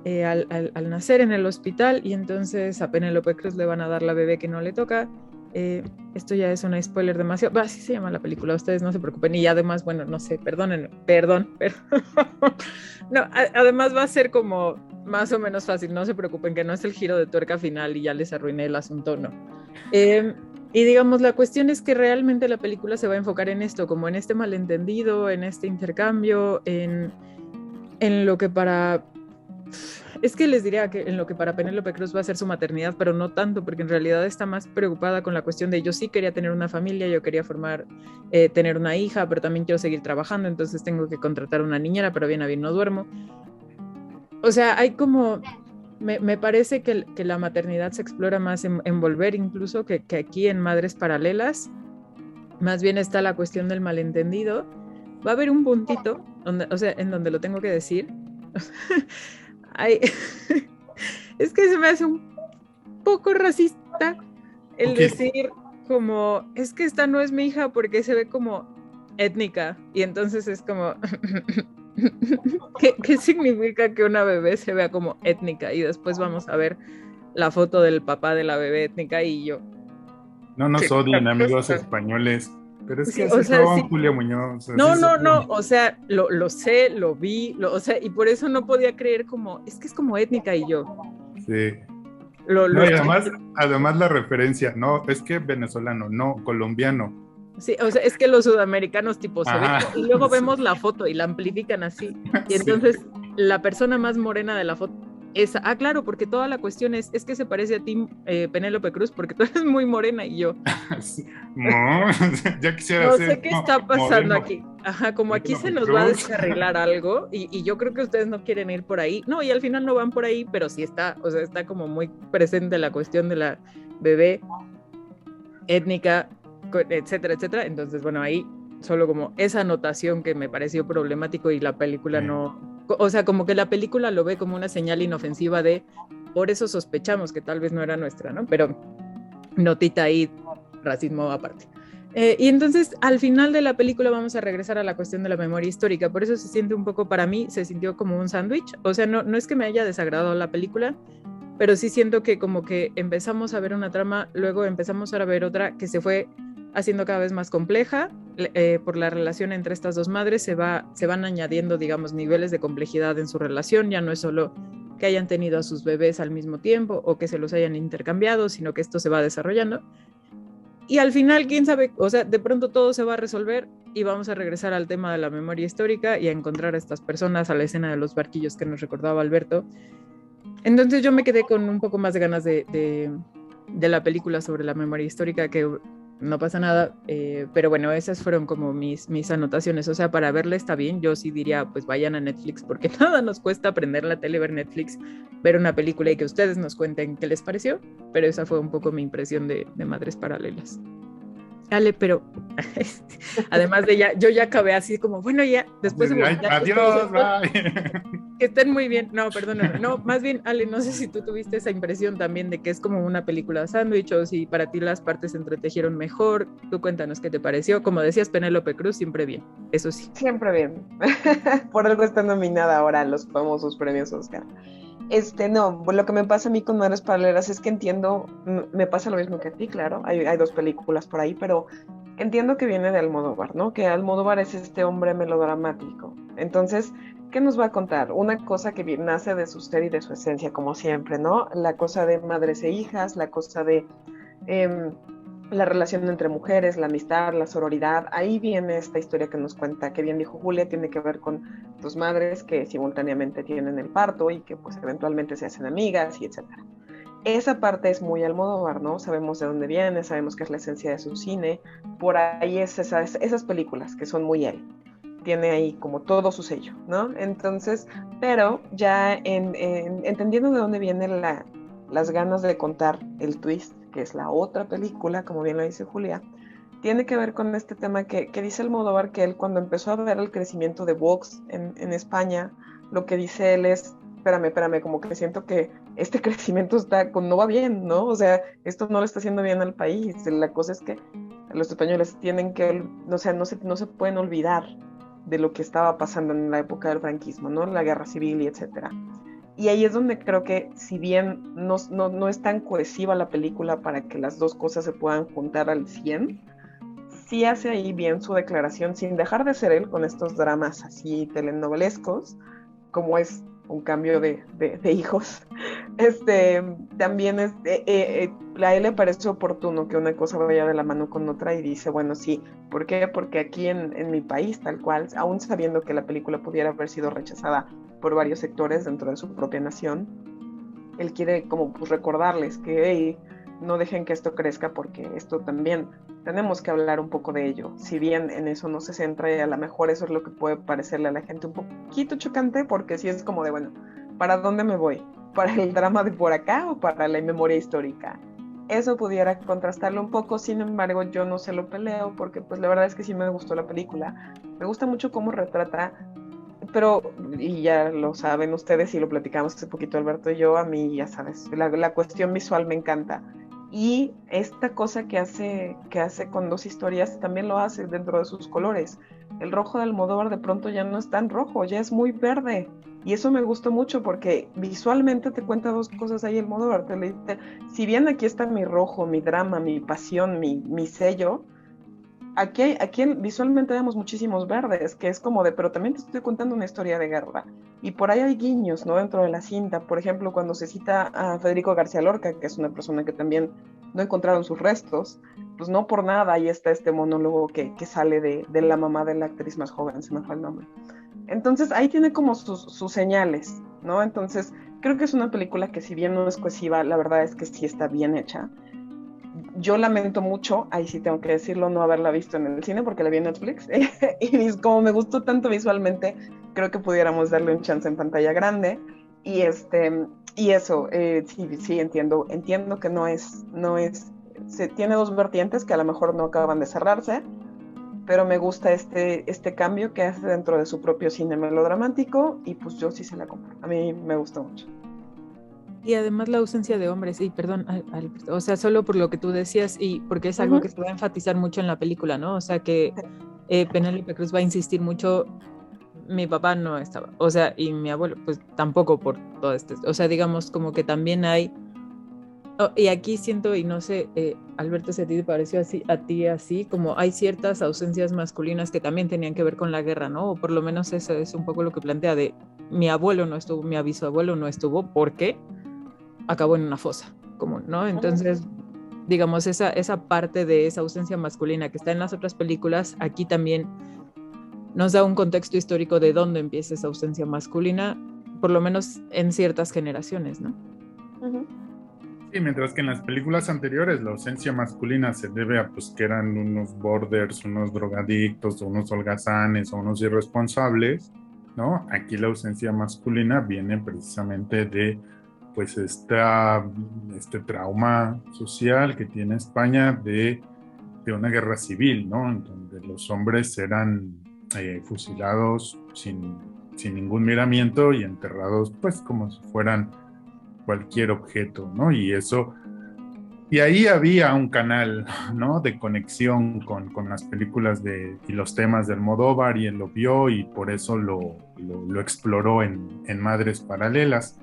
al nacer en el hospital, y entonces a Penélope Cruz le van a dar la bebé que no le toca. Esto ya es un spoiler demasiado, así se llama la película, ustedes no se preocupen, y además, bueno, no sé, perdón, no, además va a ser como más o menos fácil, no se preocupen que no es el giro de tuerca final y ya les arruiné el asunto, no. Y digamos, la cuestión es que realmente la película se va a enfocar en esto, como en este malentendido, en este intercambio, en lo que para... Es que les diría que en lo que para Penélope Cruz va a ser su maternidad, pero no tanto, porque en realidad está más preocupada con la cuestión de yo sí quería tener una familia, yo quería tener una hija, pero también quiero seguir trabajando, entonces tengo que contratar una niñera, pero bien a bien no duermo. O sea, hay como... Me parece que la maternidad se explora más en Volver incluso que aquí en Madres Paralelas. Más bien está la cuestión del malentendido. Va a haber un puntito, en donde lo tengo que decir. Es que se me hace un poco racista el decir como, es que esta no es mi hija porque se ve como étnica. Y entonces es como... ¿Qué significa que una bebé se vea como étnica? Y después vamos a ver la foto del papá de la bebé étnica y yo. No nos odien, amigos españoles. Pero es que sí, sí. Julia Muñoz. No, o sea, lo sé, lo vi, o sea, y por eso no podía creer como, es que es como étnica y yo. Sí. Y además la referencia, no, es que venezolano, no, colombiano. Sí, o sea, es que los sudamericanos tipo se ven, y luego vemos la foto y la amplifican así, y entonces la persona más morena de la foto, esa, claro, porque toda la cuestión es que se parece a ti, Penélope Cruz, porque tú eres muy morena y yo. No, ya quisiera no ser. No sé qué está pasando moreno. Aquí. Ajá, como aquí se nos va a descarrilar algo, y yo creo que ustedes no quieren ir por ahí. No, y al final no van por ahí, pero sí está, o sea, está como muy presente la cuestión de la bebé étnica, etcétera, etcétera. Entonces, bueno, ahí solo como esa anotación que me pareció problemático y la película no... O sea, como que la película lo ve como una señal inofensiva de por eso sospechamos que tal vez no era nuestra, ¿no? Pero notita ahí, racismo aparte. Y entonces, al final de la película vamos a regresar a la cuestión de la memoria histórica. Por eso se siente un poco, para mí, se sintió como un sándwich. O sea, no es que me haya desagradado la película, pero sí siento que como que empezamos a ver una trama, luego empezamos a ver otra que se fue haciendo cada vez más compleja por la relación entre estas dos madres. Se van añadiendo, digamos, niveles de complejidad en su relación. Ya no es solo que hayan tenido a sus bebés al mismo tiempo o que se los hayan intercambiado, sino que esto se va desarrollando. Y al final, quién sabe, o sea, de pronto todo se va a resolver y vamos a regresar al tema de la memoria histórica y a encontrar a estas personas, a la escena de los barquillos que nos recordaba Alberto. Entonces yo me quedé con un poco más de ganas de la película sobre la memoria histórica, que no pasa nada, pero bueno, esas fueron como mis anotaciones. O sea, para verla está bien, yo sí diría, pues vayan a Netflix, porque nada nos cuesta prender la tele, ver Netflix, ver una película y que ustedes nos cuenten qué les pareció, pero esa fue un poco mi impresión de Madres Paralelas. Ale, pero además de yo ya acabé así como, bueno, ya, después... Adiós, bye. Que estén muy bien. No, perdóname. No, más bien, Ale, no sé si tú tuviste esa impresión también de que es como una película sándwich o si para ti las partes se entretejieron mejor. Tú cuéntanos qué te pareció. Como decías, Penélope Cruz, siempre bien. Eso sí. Siempre bien. Por algo está nominada ahora a los famosos premios Oscar. No, lo que me pasa a mí con Madres Paralelas es que entiendo, me pasa lo mismo que a ti, claro, hay dos películas por ahí, pero entiendo que viene de Almodóvar, ¿no? Que Almodóvar es este hombre melodramático. Entonces, ¿qué nos va a contar? Una cosa que nace de su ser y de su esencia, como siempre, ¿no? La cosa de madres e hijas, la cosa de la relación entre mujeres, la amistad, la sororidad. Ahí viene esta historia que nos cuenta, que bien dijo Julia, tiene que ver con dos madres que simultáneamente tienen el parto y que pues eventualmente se hacen amigas y etcétera. Esa parte es muy Almodóvar, ¿no? Sabemos de dónde viene, sabemos que es la esencia de su cine. Por ahí es esas películas que son muy él. Tiene ahí como todo su sello, ¿no? Entonces, pero ya entendiendo de dónde vienen las ganas de contar el twist, que es la otra película, como bien lo dice Julia, tiene que ver con este tema que dice Almodóvar, que él cuando empezó a ver el crecimiento de Vox en España, lo que dice él es, espérame, como que siento que este crecimiento no va bien, ¿no? O sea, esto no le está haciendo bien al país. La cosa es que los españoles tienen que, o sea, no se pueden olvidar de lo que estaba pasando en la época del franquismo, ¿no? La guerra civil y etcétera. Y ahí es donde creo que si bien no es tan cohesiva la película para que las dos cosas se puedan juntar al 100, sí hace ahí bien su declaración sin dejar de ser él con estos dramas así telenovelescos, como es un cambio de hijos. También a él le parece oportuno que una cosa vaya de la mano con otra y dice, bueno, sí, ¿por qué? Porque aquí en mi país, tal cual, aún sabiendo que la película pudiera haber sido rechazada por varios sectores dentro de su propia nación, él quiere como pues recordarles que hey, no dejen que esto crezca porque esto también tenemos que hablar un poco de ello. Si bien en eso no se centra y a lo mejor eso es lo que puede parecerle a la gente un poquito chocante porque sí es como de, bueno, ¿para dónde me voy? ¿Para el drama de por acá o para la memoria histórica? Eso pudiera contrastarlo un poco, sin embargo yo no se lo peleo porque pues la verdad es que sí me gustó la película. Me gusta mucho cómo retrata, pero, y ya lo saben ustedes y lo platicamos hace poquito Alberto y yo, a mí ya sabes, la cuestión visual me encanta. Y esta cosa que hace con dos historias también lo hace dentro de sus colores. El rojo de Almodóvar de pronto ya no es tan rojo, ya es muy verde. Y eso me gustó mucho porque visualmente te cuenta dos cosas ahí Almodóvar. Si bien aquí está mi rojo, mi drama, mi pasión, mi sello, aquí visualmente vemos muchísimos verdes, que es como de, pero también te estoy contando una historia de guerra. Y por ahí hay guiños, ¿no? Dentro de la cinta. Por ejemplo, cuando se cita a Federico García Lorca, que es una persona que también no encontraron sus restos, pues no por nada ahí está este monólogo que sale de la mamá de la actriz más joven, se me fue el nombre. Entonces ahí tiene como sus señales, ¿no? Entonces creo que es una película que si bien no es cohesiva, la verdad es que sí está bien hecha. Yo lamento mucho, ahí sí tengo que decirlo, no haberla visto en el cine porque la vi en Netflix y como me gustó tanto visualmente, creo que pudiéramos darle un chance en pantalla grande y y eso, sí entiendo que tiene dos vertientes que a lo mejor no acaban de cerrarse, pero me gusta este cambio que hace dentro de su propio cine melodramático y pues yo sí se la compro, a mí me gustó mucho. Y además la ausencia de hombres, y perdón, o sea, solo por lo que tú decías y porque es algo que se va a enfatizar mucho en la película, ¿no? O sea, que Penélope Cruz va a insistir mucho, mi papá no estaba, o sea, y mi abuelo, pues tampoco por todo esto, o sea, digamos como que también hay, y aquí siento, y no sé, Alberto, si a ti te pareció así, a ti así, como hay ciertas ausencias masculinas que también tenían que ver con la guerra, ¿no? O por lo menos eso es un poco lo que plantea de mi abuelo no estuvo, mi bisabuelo no estuvo, ¿por qué? Acabó en una fosa común, ¿no? Entonces, digamos, esa parte de esa ausencia masculina que está en las otras películas, aquí también nos da un contexto histórico de dónde empieza esa ausencia masculina, por lo menos en ciertas generaciones, ¿no? Sí, mientras que en las películas anteriores la ausencia masculina se debe a pues que eran unos borders, unos drogadictos, unos holgazanes o unos irresponsables, ¿no? Aquí la ausencia masculina viene precisamente de pues este trauma social que tiene España de una guerra civil, ¿no? En donde los hombres eran fusilados sin ningún miramiento y enterrados pues como si fueran cualquier objeto, ¿no? Y ahí había un canal, ¿no? De conexión con las películas y los temas de Almodóvar y él lo vio y por eso lo exploró en Madres Paralelas.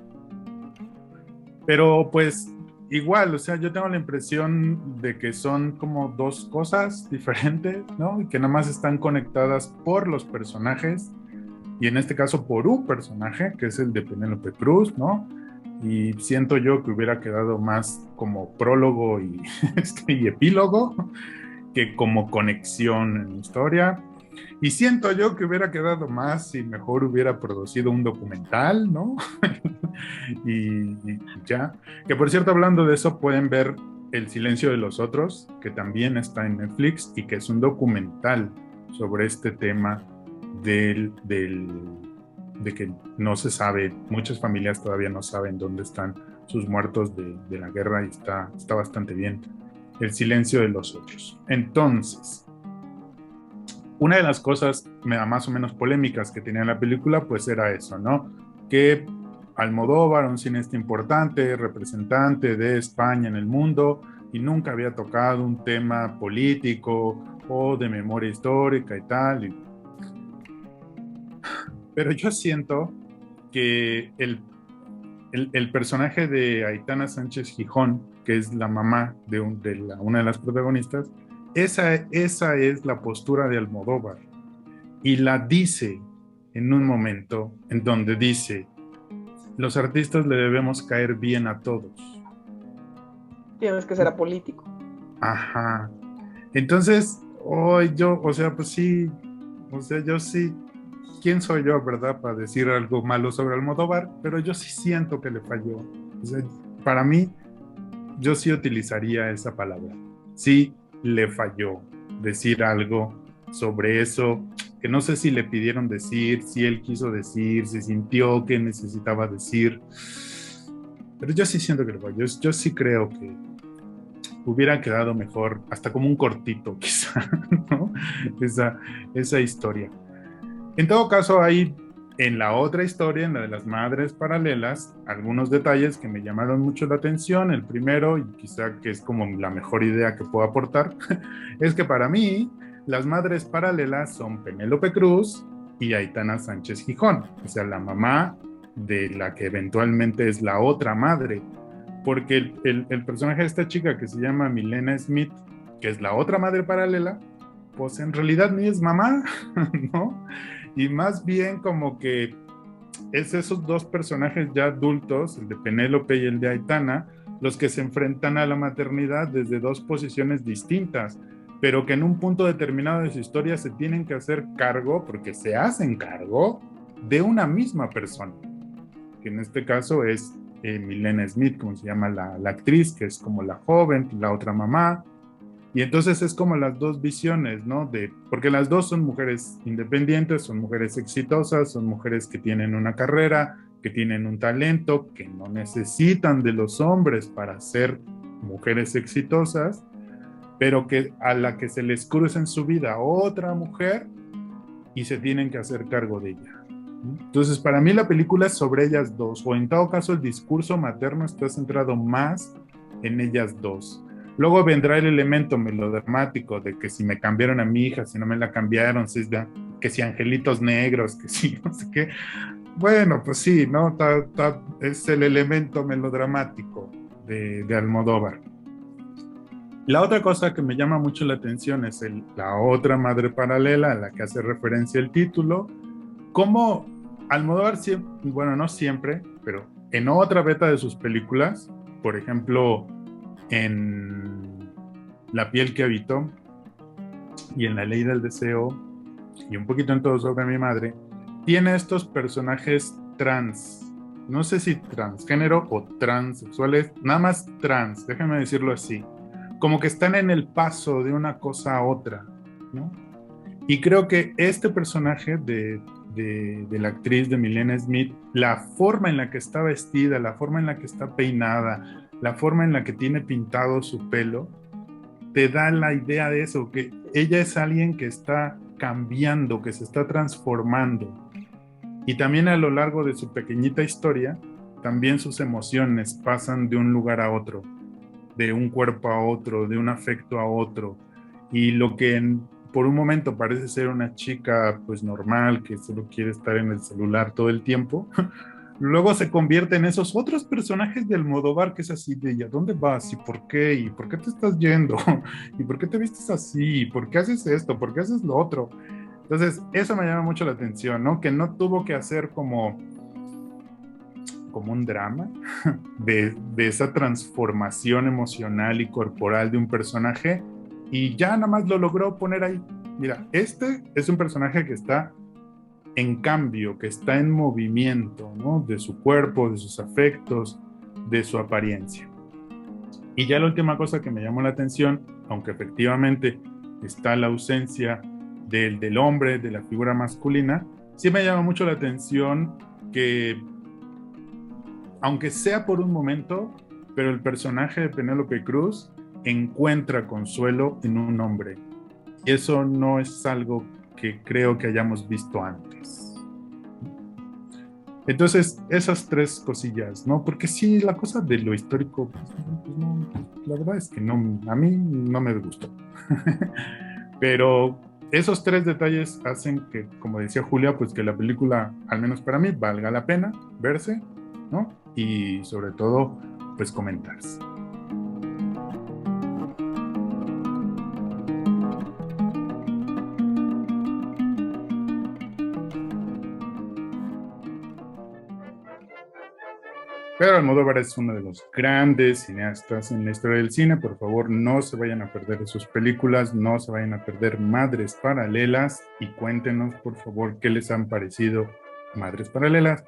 Pero pues igual, o sea, yo tengo la impresión de que son como dos cosas diferentes, ¿no? Y que nada más están conectadas por los personajes y en este caso por un personaje, que es el de Penélope Cruz, ¿no? Y siento yo que hubiera quedado más como prólogo y epílogo que como conexión en la historia. Y siento yo que hubiera quedado más si mejor hubiera producido un documental, ¿no? y ya. Que por cierto, hablando de eso, pueden ver El silencio de los otros, que también está en Netflix y que es un documental sobre este tema de que no se sabe, muchas familias todavía no saben dónde están sus muertos de la guerra y está bastante bien. El silencio de los otros. Entonces, una de las cosas más o menos polémicas que tenía la película, pues era eso, ¿no? Que Almodóvar, un cineasta importante, representante de España en el mundo, y nunca había tocado un tema político o de memoria histórica y tal. Pero yo siento que el personaje de Aitana Sánchez Gijón, que es la mamá de una de las protagonistas, esa es la postura de Almodóvar. Y la dice en un momento en donde dice, los artistas le debemos caer bien a todos. Tienes que ser apolítico. Ajá. Entonces, hoy yo, o sea, pues sí, o sea, yo sí, ¿quién soy yo, verdad, para decir algo malo sobre Almodóvar? Pero yo sí siento que le falló. O sea, para mí, yo sí utilizaría esa palabra. Sí, le falló decir algo sobre eso, que no sé si le pidieron decir, si él quiso decir, si sintió que necesitaba decir. Pero yo sí siento que le falló. Yo sí creo que hubiera quedado mejor, hasta como un cortito, quizá, ¿no? Esa historia. En todo caso, hay en la otra historia, en la de las madres paralelas, algunos detalles que me llamaron mucho la atención. El primero, y quizá que es como la mejor idea que puedo aportar, es que para mí las madres paralelas son Penélope Cruz y Aitana Sánchez Gijón, o sea, la mamá de la que eventualmente es la otra madre, porque el personaje de esta chica que se llama Milena Smith, que es la otra madre paralela, pues en realidad ni es mamá, ¿no? Y más bien como que es esos dos personajes ya adultos, el de Penélope y el de Aitana, los que se enfrentan a la maternidad desde dos posiciones distintas, pero que en un punto determinado de su historia se tienen que hacer cargo, porque se hacen cargo de una misma persona, que en este caso es Milena Smith, como se llama la actriz, que es como la joven, la otra mamá. Y entonces es como las dos visiones, ¿no? Porque las dos son mujeres independientes, son mujeres exitosas, son mujeres que tienen una carrera, que tienen un talento, que no necesitan de los hombres para ser mujeres exitosas, pero que a la que se les cruza en su vida otra mujer y se tienen que hacer cargo de ella. Entonces, para mí la película es sobre ellas dos, o en todo caso el discurso materno está centrado más en ellas dos. Luego vendrá el elemento melodramático de que si me cambiaron a mi hija, si no me la cambiaron, que si angelitos negros, que si no sé qué. Bueno, pues sí, ¿no? Es el elemento melodramático de Almodóvar. La otra cosa que me llama mucho la atención es la otra madre paralela a la que hace referencia el título. Cómo Almodóvar siempre, bueno, no siempre, pero en otra beta de sus películas, por ejemplo, en La piel que habitó y en La ley del deseo y un poquito en Todo sobre mi madre, tiene estos personajes trans, no sé si transgénero o transexuales, nada más trans, déjenme decirlo así, como que están en el paso de una cosa a otra, ¿no? Y creo que este personaje de la actriz de Milena Smith, la forma en la que está vestida, la forma en la que está peinada, la forma en la que tiene pintado su pelo, te da la idea de eso, que ella es alguien que está cambiando, que se está transformando. Y también a lo largo de su pequeñita historia, también sus emociones pasan de un lugar a otro, de un cuerpo a otro, de un afecto a otro. Y lo que por un momento parece ser una chica pues normal, que solo quiere estar en el celular todo el tiempo, luego se convierte en esos otros personajes de Almodóvar, que es así de, ¿y a dónde vas? ¿Y por qué? ¿Y por qué te estás yendo? ¿Y por qué te vistes así? ¿Y por qué haces esto? ¿Por qué haces lo otro? Entonces, eso me llama mucho la atención, ¿no? Que no tuvo que hacer como un drama de esa transformación emocional y corporal de un personaje, y ya nada más lo logró poner ahí. Mira, este es un personaje que está en cambio, que está en movimiento, ¿no? De su cuerpo, de sus afectos, de su apariencia. Y ya la última cosa que me llamó la atención, aunque efectivamente está la ausencia del hombre, de la figura masculina, sí me llama mucho la atención que, aunque sea por un momento, pero el personaje de Penélope Cruz encuentra consuelo en un hombre. Y eso no es algo que creo que hayamos visto antes. Entonces, esas tres cosillas, ¿no? Porque sí, la cosa de lo histórico, pues no, la verdad es que no, a mí no me gustó. Pero esos tres detalles hacen que, como decía Julia, pues que la película, al menos para mí, valga la pena verse, ¿no? Y sobre todo, pues comentarse. Pedro Almodóvar es uno de los grandes cineastas en la historia del cine. Por favor, no se vayan a perder sus películas, no se vayan a perder Madres Paralelas y cuéntenos, por favor, qué les han parecido Madres Paralelas,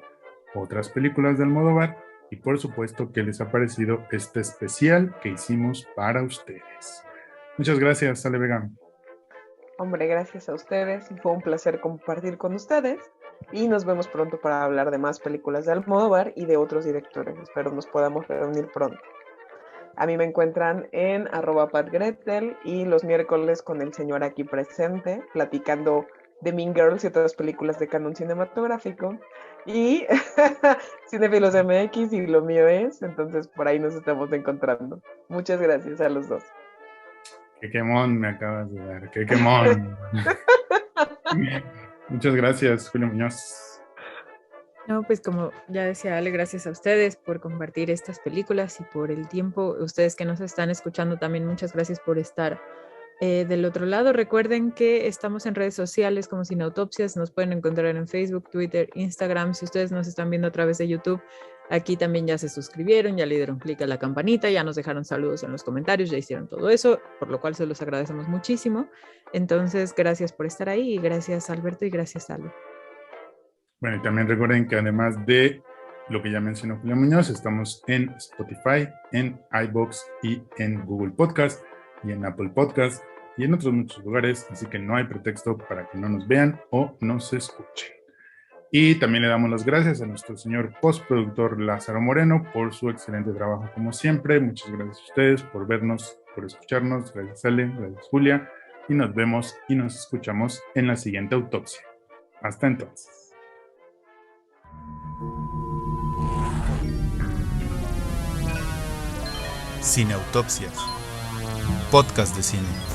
otras películas de Almodóvar y, por supuesto, qué les ha parecido este especial que hicimos para ustedes. Muchas gracias, Ale Vega. Hombre, gracias a ustedes. Fue un placer compartir con ustedes. Y nos vemos pronto para hablar de más películas de Almodóvar y de otros directores. Espero nos podamos reunir pronto. A mí me encuentran en @patgretel y los miércoles con el señor aquí presente, platicando de Mean Girls y otras películas de canon cinematográfico. Y Cinefilos MX y lo mío es, entonces por ahí nos estamos encontrando. Muchas gracias a los dos. Qué quemón me acabas de dar, qué quemón. Muchas gracias, Julio Muñoz. No, pues como ya decía Ale, gracias a ustedes por compartir estas películas y por el tiempo. Ustedes que nos están escuchando también, muchas gracias por estar del otro lado. Recuerden que estamos en redes sociales como Cineautopsias. Nos pueden encontrar en Facebook, Twitter, Instagram. Si ustedes nos están viendo a través de YouTube, aquí también ya se suscribieron, ya le dieron clic a la campanita, ya nos dejaron saludos en los comentarios, ya hicieron todo eso, por lo cual se los agradecemos muchísimo. Entonces, gracias por estar ahí y gracias Alberto y gracias Ale. Bueno, y también recuerden que además de lo que ya mencionó Julio Muñoz, estamos en Spotify, en iVoox y en Google Podcast y en Apple Podcast y en otros muchos lugares, así que no hay pretexto para que no nos vean o nos escuchen. Y también le damos las gracias a nuestro señor postproductor Lázaro Moreno por su excelente trabajo como siempre. Muchas gracias a ustedes por vernos, por escucharnos. Gracias Ale, gracias Julia. Y nos vemos y nos escuchamos en la siguiente autopsia. Hasta entonces. Cineautopsias, podcast de cine.